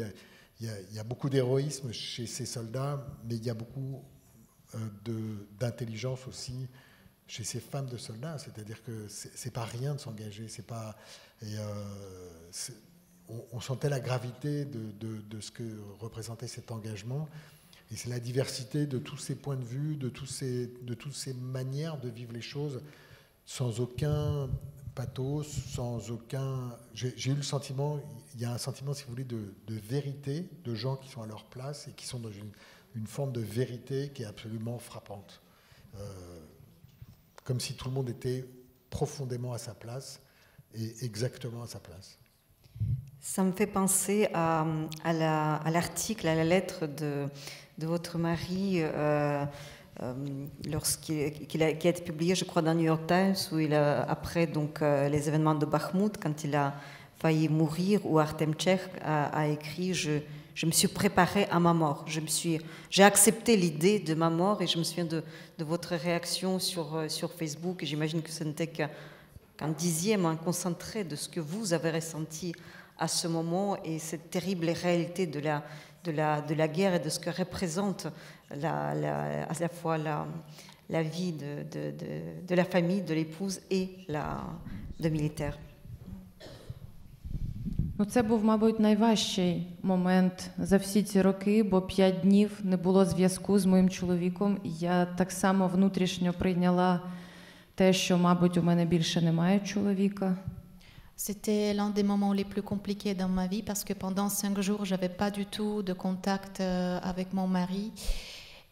Speaker 3: il y a beaucoup d'héroïsme chez ces soldats, mais il y a beaucoup d'intelligence aussi chez ces femmes de soldats. C'est-à-dire que c'est pas rien de s'engager, c'est pas... on sentait la gravité de ce que représentait cet engagement, et c'est la diversité de tous ces points de vue, de toutes ces manières de vivre les choses, sans aucun pathos, sans aucun... J'ai eu le sentiment, il y a un sentiment, si vous voulez, de vérité, de gens qui sont à leur place et qui sont dans une forme de vérité qui est absolument frappante. Comme si tout le monde était profondément à sa place et exactement à sa place.
Speaker 2: Ça me fait penser à l'article, à la lettre de votre mari qui a été publié, je crois, dans New York Times, où après donc, les événements de Bakhmout, quand il a failli mourir, où Artem Tchekh a écrit je me suis préparé à ma mort. J'ai accepté l'idée de ma mort, et je me souviens de votre réaction sur Facebook, et j'imagine que ce n'était qu'un dixième, un concentré de ce que vous avez ressenti à ce moment, et cette terrible réalité de la guerre et de ce que représente à la fois la vie de la famille, de l'épouse et de militaire.
Speaker 10: Це був, мабуть, найважчий момент за всі ці роки, бо 5 днів не було зв'язку з моїм чоловіком. Я так само внутрішньо прийняла те, що, мабуть, у мене більше немає чоловіка.
Speaker 9: C'était l'un des moments les plus compliqués dans ma vie parce que pendant 5 jours, je n'avais pas du tout de contact avec mon mari.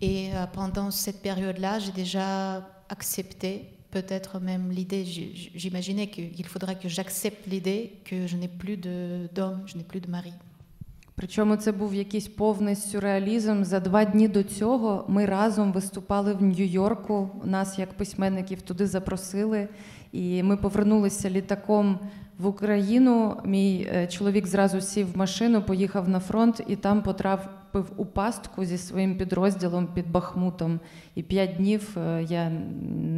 Speaker 9: Et pendant cette période-là, j'ai déjà accepté peut-être même l'idée, j'imaginais qu'il faudrait que j'accepte l'idée que je n'ai plus d'homme, je n'ai plus de mari.
Speaker 10: Причому це був якийсь повний сюрреалізм. За 2 дні до цього ми разом виступали в Нью-Йорку. Нас, як письменників, туди запросили. І ми повернулися літаком в Україну. Мій чоловік зразу сів в машину, поїхав на фронт і там потрапив у пастку зі своїм підрозділом під Бахмутом. І 5 днів я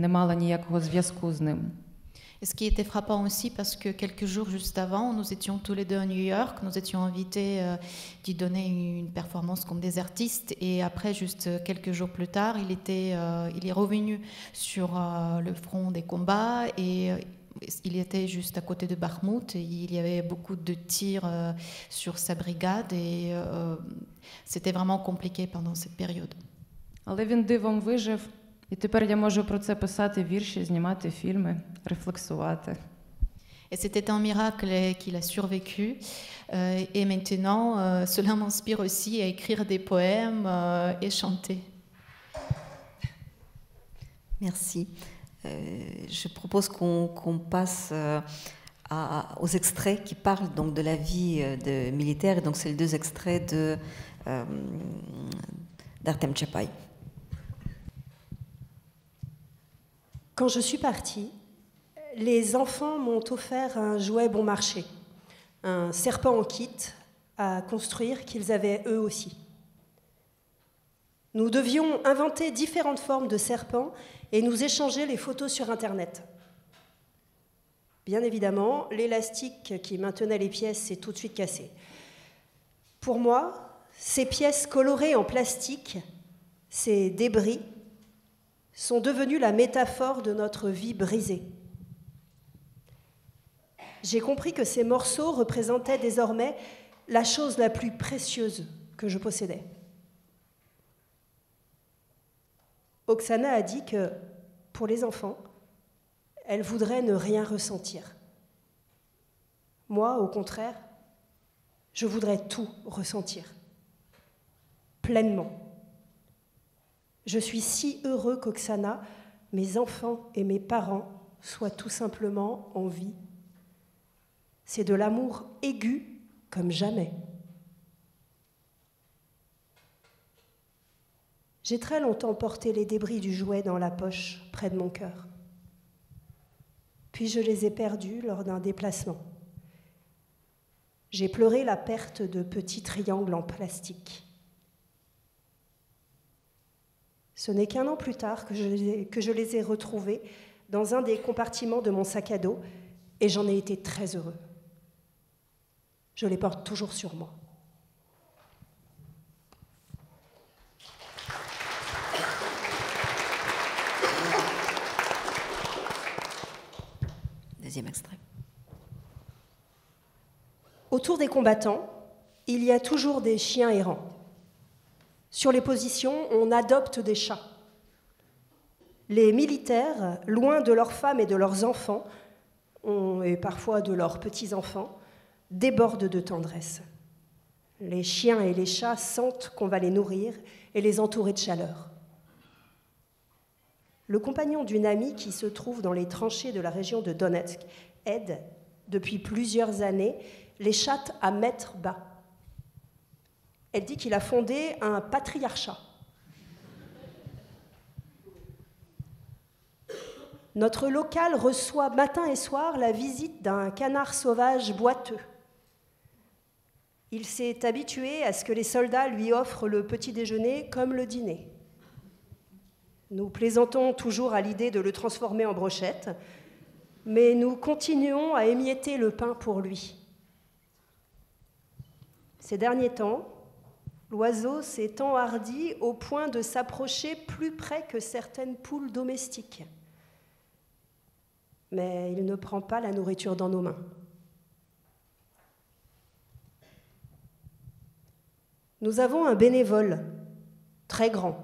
Speaker 10: не мала ніякого зв'язку з ним.
Speaker 9: Et ce qui était frappant aussi, parce que quelques jours juste avant, nous étions tous les deux à New York, nous étions invités d'y donner une performance comme des artistes, et après, juste quelques jours plus tard, il est revenu sur le front des combats, et il était juste à côté de Bakhmout, et il y avait beaucoup de tirs sur sa brigade, et c'était vraiment compliqué pendant cette période.
Speaker 10: Але він дивом вижив. І тепер я можу про це писати вірші, знімати фільми, рефлексувати.
Speaker 9: Et c'était un miracle qu'il a survécu. Et maintenant, cela m'inspire aussi à écrire des poèmes et chanter.
Speaker 2: Merci. Je propose qu'on passe aux extraits qui parlent donc de la vie de militaire. Et donc, c'est les 2 extraits d'Artem Tchapaï.
Speaker 11: Quand je suis partie, les enfants m'ont offert un jouet bon marché, un serpent en kit à construire qu'ils avaient eux aussi. Nous devions inventer différentes formes de serpents et nous échanger les photos sur Internet. Bien évidemment, l'élastique qui maintenait les pièces s'est tout de suite cassé. Pour moi, ces pièces colorées en plastique, ces débris, sont devenus la métaphore de notre vie brisée. J'ai compris que ces morceaux représentaient désormais la chose la plus précieuse que je possédais. Oksana a dit que, pour les enfants, elle voudrait ne rien ressentir. Moi, au contraire, je voudrais tout ressentir, pleinement. Je suis si heureux qu'Oksana, mes enfants et mes parents soient tout simplement en vie. C'est de l'amour aigu comme jamais. J'ai très longtemps porté les débris du jouet dans la poche près de mon cœur. Puis je les ai perdus lors d'un déplacement. J'ai pleuré la perte de petits triangles en plastique. Ce n'est qu'un an plus tard que je les ai retrouvés dans un des compartiments de mon sac à dos et j'en ai été très heureux. Je les porte toujours sur moi.
Speaker 2: Deuxième extrait.
Speaker 11: Autour des combattants, il y a toujours des chiens errants. Sur les positions, on adopte des chats. Les militaires, loin de leurs femmes et de leurs enfants, et parfois de leurs petits-enfants, débordent de tendresse. Les chiens et les chats sentent qu'on va les nourrir et les entourer de chaleur. Le compagnon d'une amie qui se trouve dans les tranchées de la région de Donetsk aide, depuis plusieurs années, les chats à mettre bas. Elle dit qu'il a fondé un patriarcat. Notre local reçoit matin et soir la visite d'un canard sauvage boiteux. Il s'est habitué à ce que les soldats lui offrent le petit déjeuner comme le dîner. Nous plaisantons toujours à l'idée de le transformer en brochette, mais nous continuons à émietter le pain pour lui. Ces derniers temps, l'oiseau s'est enhardi au point de s'approcher plus près que certaines poules domestiques. Mais il ne prend pas la nourriture dans nos mains. Nous avons un bénévole très grand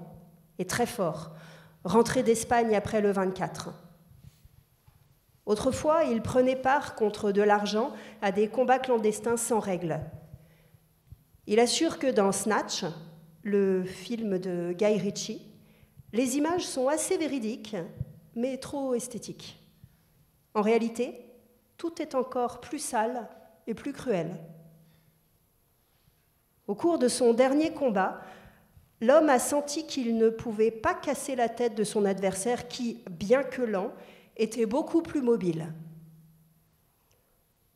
Speaker 11: et très fort, rentré d'Espagne après le 24. Autrefois, il prenait part contre de l'argent à des combats clandestins sans règles. Il assure que dans Snatch, le film de Guy Ritchie, les images sont assez véridiques, mais trop esthétiques. En réalité, tout est encore plus sale et plus cruel. Au cours de son dernier combat, l'homme a senti qu'il ne pouvait pas casser la tête de son adversaire qui, bien que lent, était beaucoup plus mobile.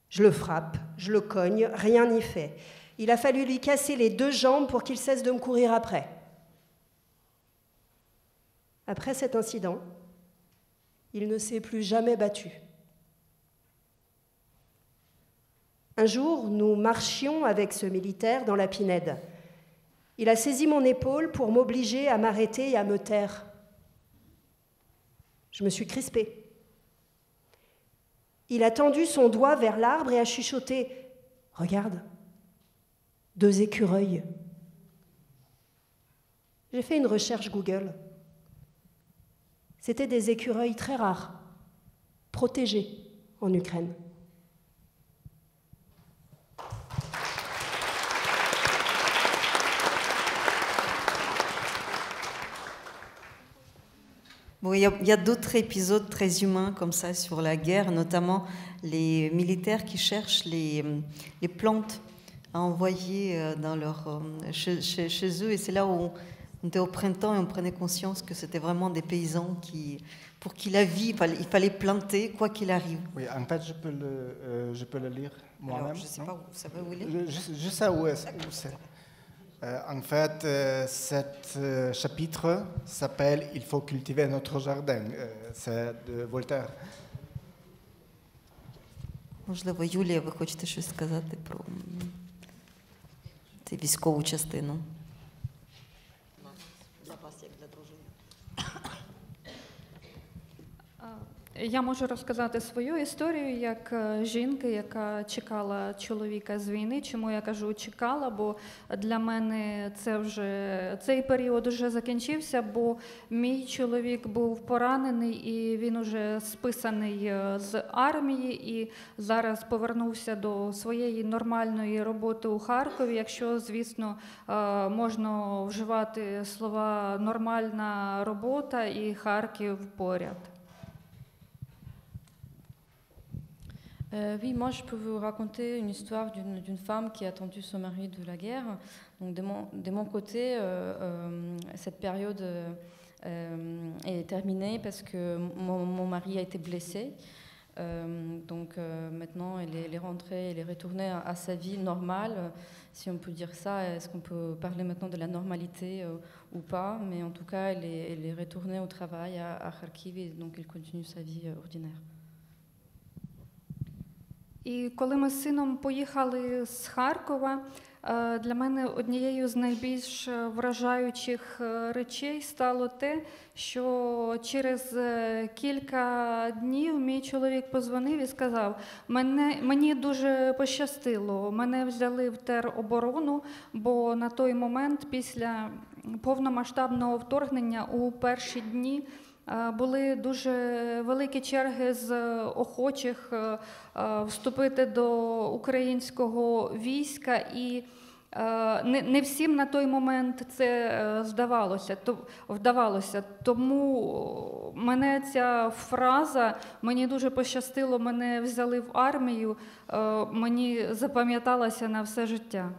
Speaker 11: Je le frappe, je le cogne, rien n'y fait. Il a fallu lui casser les 2 jambes pour qu'il cesse de me courir après. Après cet incident, il ne s'est plus jamais battu. Un jour, nous marchions avec ce militaire dans la Pinède. Il a saisi mon épaule pour m'obliger à m'arrêter et à me taire. Je me suis crispée. Il a tendu son doigt vers l'arbre et a chuchoté « Regarde, 2 écureuils. » J'ai fait une recherche Google. C'était des écureuils très rares, protégés en Ukraine.
Speaker 2: Bon, il y a d'autres épisodes très humains comme ça sur la guerre, notamment les militaires qui cherchent les plantes à envoyer dans chez eux. Et c'est là où on était au printemps et on prenait conscience que c'était vraiment des paysans pour qui la vie, il fallait planter quoi qu'il arrive.
Speaker 12: Oui, en fait, je peux le lire moi-même.
Speaker 2: Alors, je ne sais pas où ça va, où il est.
Speaker 12: Je sais où c'est. En fait, ce chapitre s'appelle « Il faut cultiver notre jardin ». C'est de Voltaire.
Speaker 2: Можливо, Юлія, ви хочете щось сказати про цю військову частину?
Speaker 14: Я можу розказати свою історію як жінки, яка чекала чоловіка з війни. Чому я кажу чекала, бо для мене цей період вже закінчився, бо мій чоловік був поранений і він уже списаний з армії і зараз повернувся до своєї нормальної роботи у Харкові, якщо, звісно, можна вживати слова «нормальна робота» і «Харків» поряд.
Speaker 13: Oui, moi je peux vous raconter une histoire d'une femme qui a attendu son mari de la guerre. Donc de mon côté, cette période est terminée parce que mon mari a été blessé. Donc maintenant elle est rentrée, elle est retournée à sa vie normale, si on peut dire ça. Est-ce qu'on peut parler maintenant de la normalité ou pas? Mais en tout cas, elle est retournée au travail à Kharkiv et donc elle continue sa vie ordinaire.
Speaker 14: І коли ми з сином поїхали з Харкова, для мене однією з найбільш вражаючих речей стало те, що через кілька днів мій чоловік подзвонив і сказав, мені дуже пощастило, мене взяли в тероборону, бо на той момент після повномасштабного вторгнення у перші дні були дуже великі черги з охочих вступити до українського війська, і не всім на той момент це вдавалося. Тому мене ця фраза «мені дуже пощастило, мене взяли в армію» мені запам'яталася на все життя.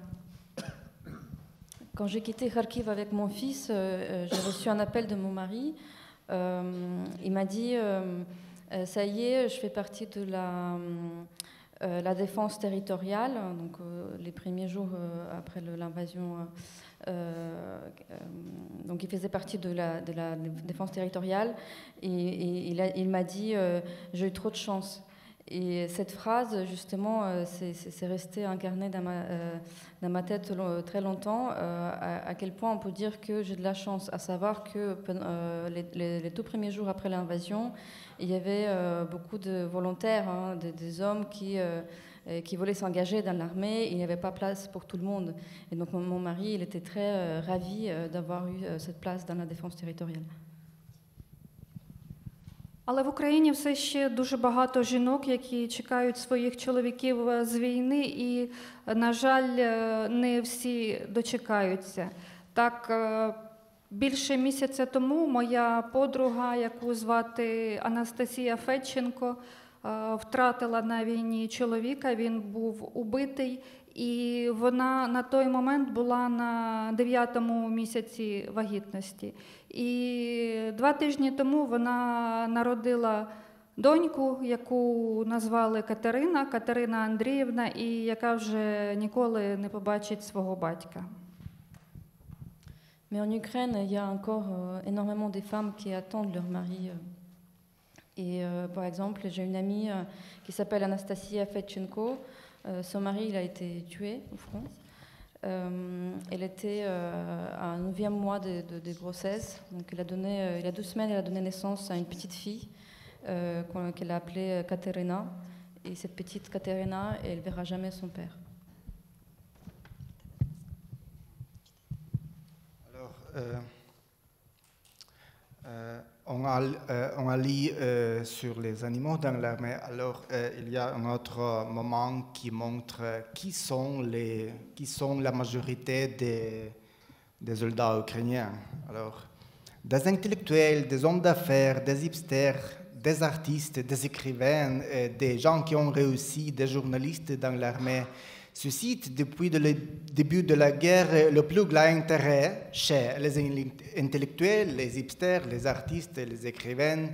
Speaker 13: Quand j'ai quitté Kharkiv avec mon fils, j'ai reçu un appel de mon mari. Il m'a dit ça y est, je fais partie de la défense territoriale. Donc les premiers jours après l'invasion, donc il faisait partie de la défense territoriale. Et il m'a dit j'ai eu trop de chance. Et cette phrase, justement, c'est resté incarné dans ma tête très longtemps, à quel point on peut dire que j'ai de la chance, à savoir que les tout premiers jours après l'invasion, il y avait beaucoup de volontaires, des hommes qui voulaient s'engager dans l'armée, il n'y avait pas place pour tout le monde. Et donc mon mari, il était très ravi d'avoir eu cette place dans la défense territoriale.
Speaker 14: Але в Україні все ще дуже багато жінок, які чекають своїх чоловіків з війни, і, на жаль, не всі дочекаються. Так, більше місяця тому моя подруга, яку звати Анастасія Федченко, втратила на війні чоловіка, він був убитий, і вона на той момент була на 9-му місяці вагітності. І 2 тижні тому вона народила доньку, яку назвали Катерина Андріївна, і яка вже ніколи не побачить свого батька.
Speaker 13: Mais en Ukraine, il y a encore énormément de femmes qui attendent leur mari. Et par exemple, j'ai une amie qui s'appelle Anastasia Fedchenko. Son mari, il a été tué en France. Elle était à un 9e mois de grossesse. Donc il y a 2 semaines, elle a donné naissance à une petite fille qu'elle a appelée Katerina. Et cette petite Katerina, elle ne verra jamais son père.
Speaker 12: On a lu sur les animaux dans l'armée. Alors, il y a un autre moment qui montre qui sont la majorité des soldats ukrainiens. Alors, des intellectuels, des hommes d'affaires, des hipsters, des artistes, des écrivains, des gens qui ont réussi, des journalistes dans l'armée, suscitent depuis le début de la guerre le plus grand intérêt chez les intellectuels, les hipsters, les artistes, les écrivains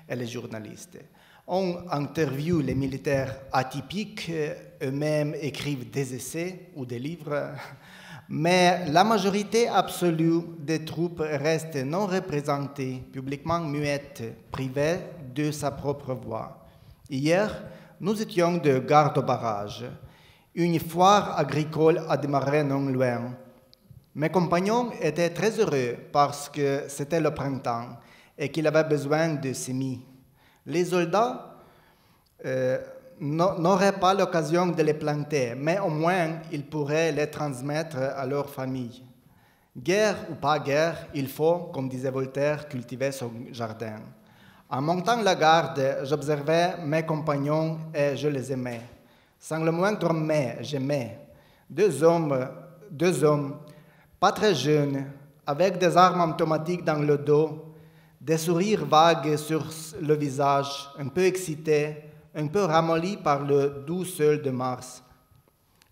Speaker 12: et les journalistes. On interviewe les militaires atypiques, eux-mêmes écrivent des essais ou des livres, mais la majorité absolue des troupes reste non représentée, publiquement muette, privée de sa propre voix. Hier, nous étions de garde au barrage. Une foire agricole a démarré non loin. Mes compagnons étaient très heureux parce que c'était le printemps et qu'ils avaient besoin de semis. Les soldats n'auraient pas l'occasion de les planter, mais au moins ils pourraient les transmettre à leur famille. Guerre ou pas guerre, il faut, comme disait Voltaire, cultiver son jardin. En montant la garde, j'observais mes compagnons et je les aimais. Sans le moindre mais, j'aimais. Deux hommes, pas très jeunes, avec des armes automatiques dans le dos, des sourires vagues sur le visage, un peu excités, un peu ramollis par le doux soleil de mars.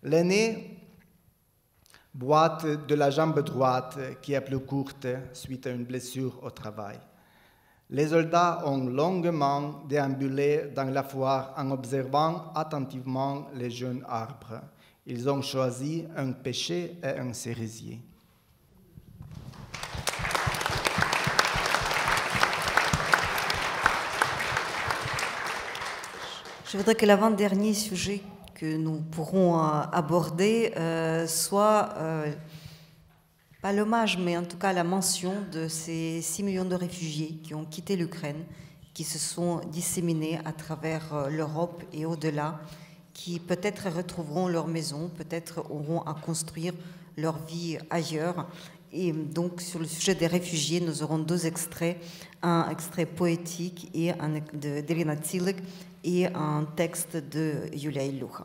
Speaker 12: L'aîné boite de la jambe droite qui est plus courte suite à une blessure au travail. Les soldats ont longuement déambulé dans la foire en observant attentivement les jeunes arbres. Ils ont choisi un pêcher et un cerisier.
Speaker 2: Je voudrais que l'avant-dernier sujet que nous pourrons aborder soit pas l'hommage, mais en tout cas la mention de ces 6 millions de réfugiés qui ont quitté l'Ukraine, qui se sont disséminés à travers l'Europe et au-delà, qui peut-être retrouveront leur maison, peut-être auront à construire leur vie ailleurs. Et donc sur le sujet des réfugiés, nous aurons 2 extraits, un extrait poétique et d'Irina Tsilik et un texte de Yulia Ilucha.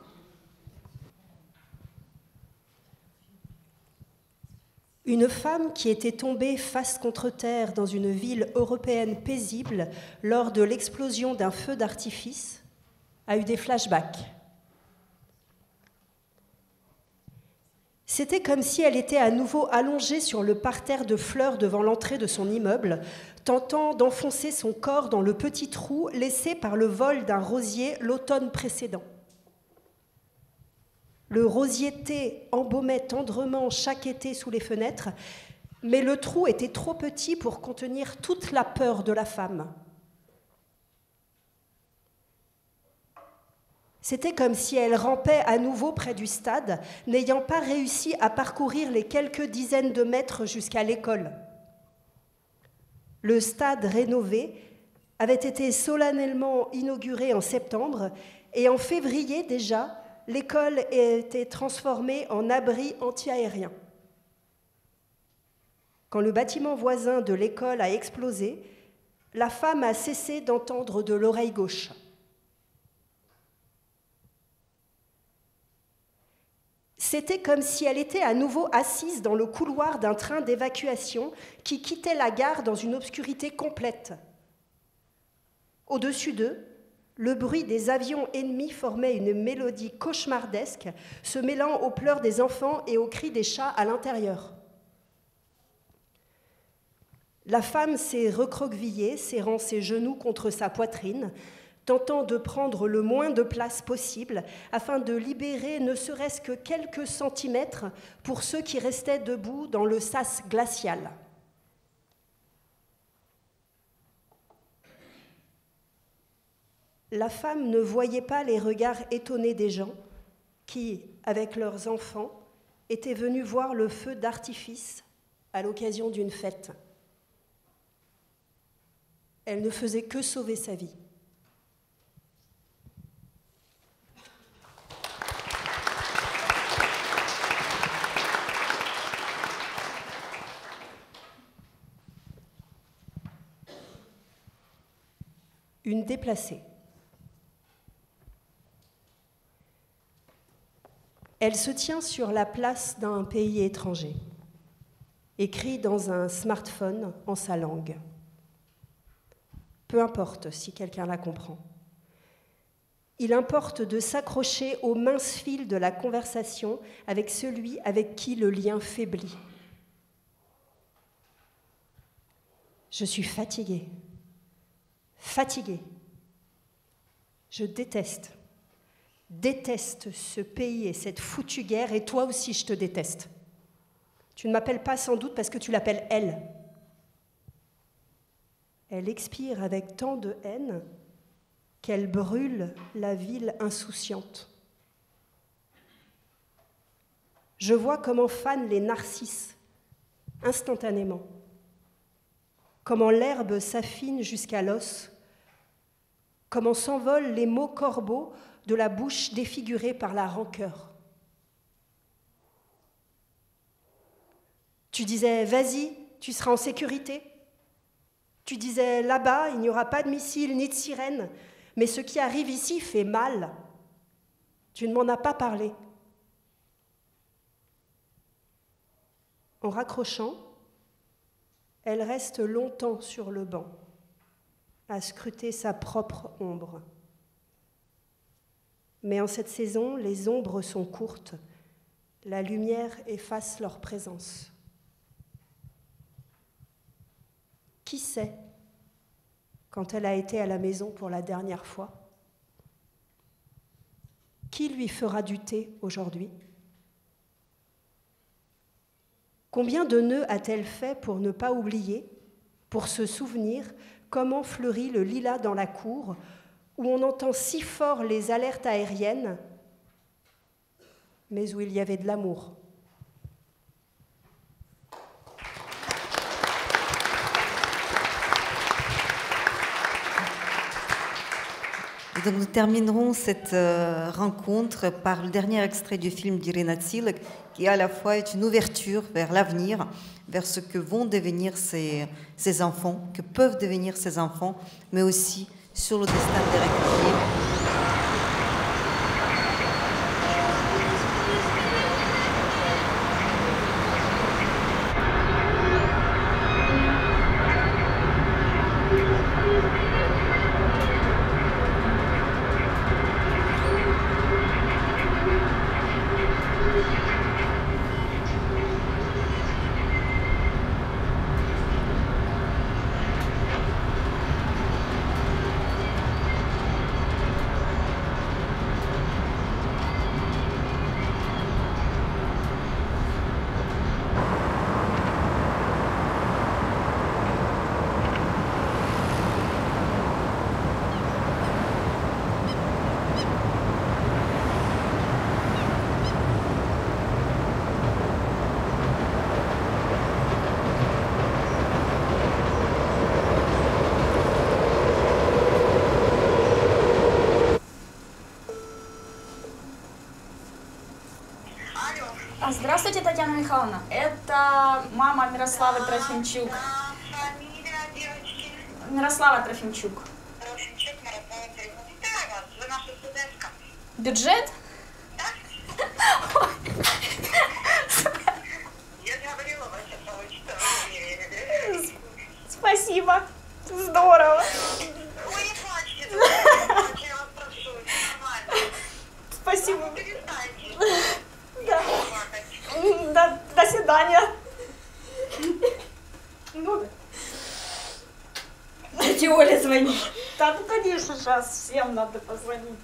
Speaker 11: Une femme qui était tombée face contre terre dans une ville européenne paisible lors de l'explosion d'un feu d'artifice a eu des flashbacks. C'était comme si elle était à nouveau allongée sur le parterre de fleurs devant l'entrée de son immeuble, tentant d'enfoncer son corps dans le petit trou laissé par le vol d'un rosier l'automne précédent. Le rosier-thé embaumait tendrement chaque été sous les fenêtres, mais le trou était trop petit pour contenir toute la peur de la femme. C'était comme si elle rampait à nouveau près du stade, n'ayant pas réussi à parcourir les quelques dizaines de mètres jusqu'à l'école. Le stade rénové avait été solennellement inauguré en septembre et en février déjà, l'école a été transformée en abri anti-aérien. Quand le bâtiment voisin de l'école a explosé, la femme a cessé d'entendre de l'oreille gauche. C'était comme si elle était à nouveau assise dans le couloir d'un train d'évacuation qui quittait la gare dans une obscurité complète. Au-dessus d'eux, le bruit des avions ennemis formait une mélodie cauchemardesque, se mêlant aux pleurs des enfants et aux cris des chats à l'intérieur. La femme s'est recroquevillée, serrant ses genoux contre sa poitrine, tentant de prendre le moins de place possible afin de libérer ne serait-ce que quelques centimètres pour ceux qui restaient debout dans le sas glacial. La femme ne voyait pas les regards étonnés des gens qui, avec leurs enfants, étaient venus voir le feu d'artifice à l'occasion d'une fête. Elle ne faisait que sauver sa vie. une déplacée. Elle se tient sur la place d'un pays étranger, écrit dans un smartphone en sa langue. Peu importe si quelqu'un la comprend. Il importe de s'accrocher au mince fil de la conversation avec celui avec qui le lien faiblit. Je suis fatiguée. Fatiguée. Je déteste ce pays et cette foutue guerre, et toi aussi je te déteste. Tu ne m'appelles pas sans doute parce que tu l'appelles elle. Elle expire avec tant de haine qu'elle brûle la ville insouciante. Je vois comment fanent les narcisses, instantanément, comment l'herbe s'affine jusqu'à l'os, comment s'envolent les mots corbeaux de la bouche défigurée par la rancœur. Tu disais, vas-y, tu seras en sécurité. Tu disais, là-bas, il n'y aura pas de missiles ni de sirènes, mais ce qui arrive ici fait mal. Tu ne m'en as pas parlé. En raccrochant, elle reste longtemps sur le banc, à scruter sa propre ombre. Mais en cette saison, les ombres sont courtes, la lumière efface leur présence. Qui sait quand elle a été à la maison pour la dernière fois? Qui lui fera du thé aujourd'hui? Combien de nœuds a-t-elle fait pour ne pas oublier, pour se souvenir comment fleurit le lilas dans la cour, où on entend si fort les alertes aériennes, mais où il y avait de l'amour?
Speaker 2: Et donc nous terminerons cette rencontre par le dernier extrait du film d'Irina Tsilek, qui à la fois est une ouverture vers l'avenir, vers ce que vont devenir ces enfants, que peuvent devenir ces enfants, mais aussi sur le destin des réfugiés.
Speaker 7: Здравствуйте, Татьяна Михайловна. Это мама Мирославы Трофимчук.
Speaker 15: Фамилия девочки?
Speaker 7: Мирослава Трофимчук.
Speaker 15: Трофимчук, Мирослава Трофимчук. Витаю вас, вы наша студентка.
Speaker 7: Бюджет?
Speaker 15: Да? Я говорила, вы сейчас получите.
Speaker 7: Спасибо. Здорово.
Speaker 15: Ой, не плачьте, я вас прошу, нормально.
Speaker 7: Спасибо.
Speaker 15: Перестаньте.
Speaker 7: Да. До свидания. Ну, дайте Оле звонить. Да, ну, конечно, сейчас всем надо позвонить.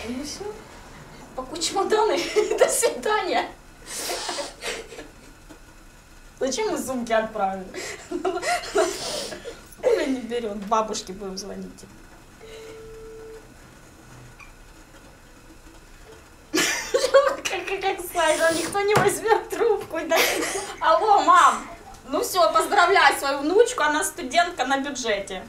Speaker 7: Ну все, пакуй чемоданы, до свидания. Зачем мы сумки отправили? Оля не берет, бабушке будем звонить. Как Сайжа, никто не возьмет трубку. Да? Алло, мам, ну все, поздравляй свою внучку, она студентка на бюджете.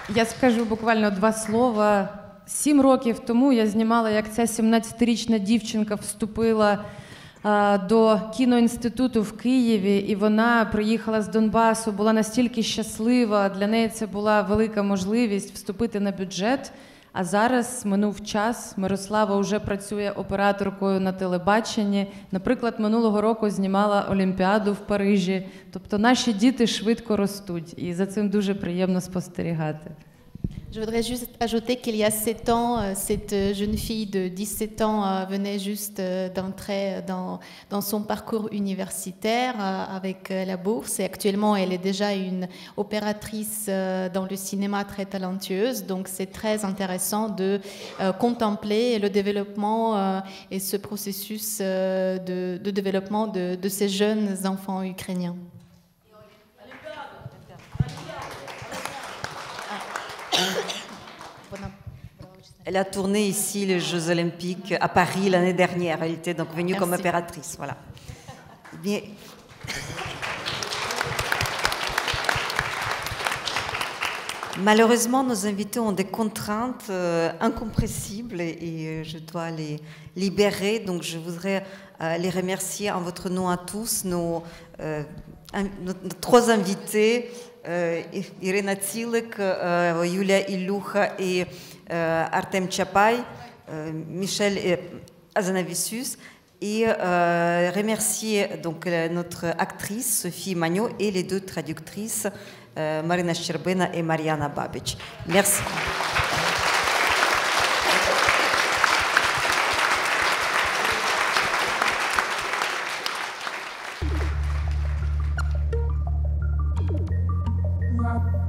Speaker 10: Я скажу буквально 2 слова. 7 років тому я знімала, як ця 17-річна дівчинка вступила до кіноінституту в Києві, і вона приїхала з Донбасу, була настільки щаслива, для неї це була велика можливість вступити на бюджет. А зараз минув час, Мирослава вже працює операторкою на телебаченні. Наприклад, минулого року знімала Олімпіаду в Парижі. Тобто наші діти швидко ростуть, і за цим дуже приємно спостерігати.
Speaker 9: Je voudrais juste ajouter qu'il y a 7 ans, cette jeune fille de 17 ans venait juste d'entrer dans son parcours universitaire avec la bourse. Et actuellement, elle est déjà une opératrice dans le cinéma très talentueuse. Donc, c'est très intéressant de contempler le développement et ce processus de développement de ces jeunes enfants ukrainiens.
Speaker 2: Elle a tourné ici les Jeux Olympiques à Paris l'année dernière. Elle était donc venue comme opératrice. Voilà. Bien. Malheureusement, nos invités ont des contraintes incompressibles et je dois les libérer. Donc, je voudrais les remercier en votre nom à tous, nos 3 invités. Ирина Цилик, Юлия Илюха et Artem Chapay, Michel Azanavicius, et remercier donc notre actrice Sophie Magnot et les 2 traductrices Marina Sherbena et Mariana Babic. Merci.
Speaker 16: Wow.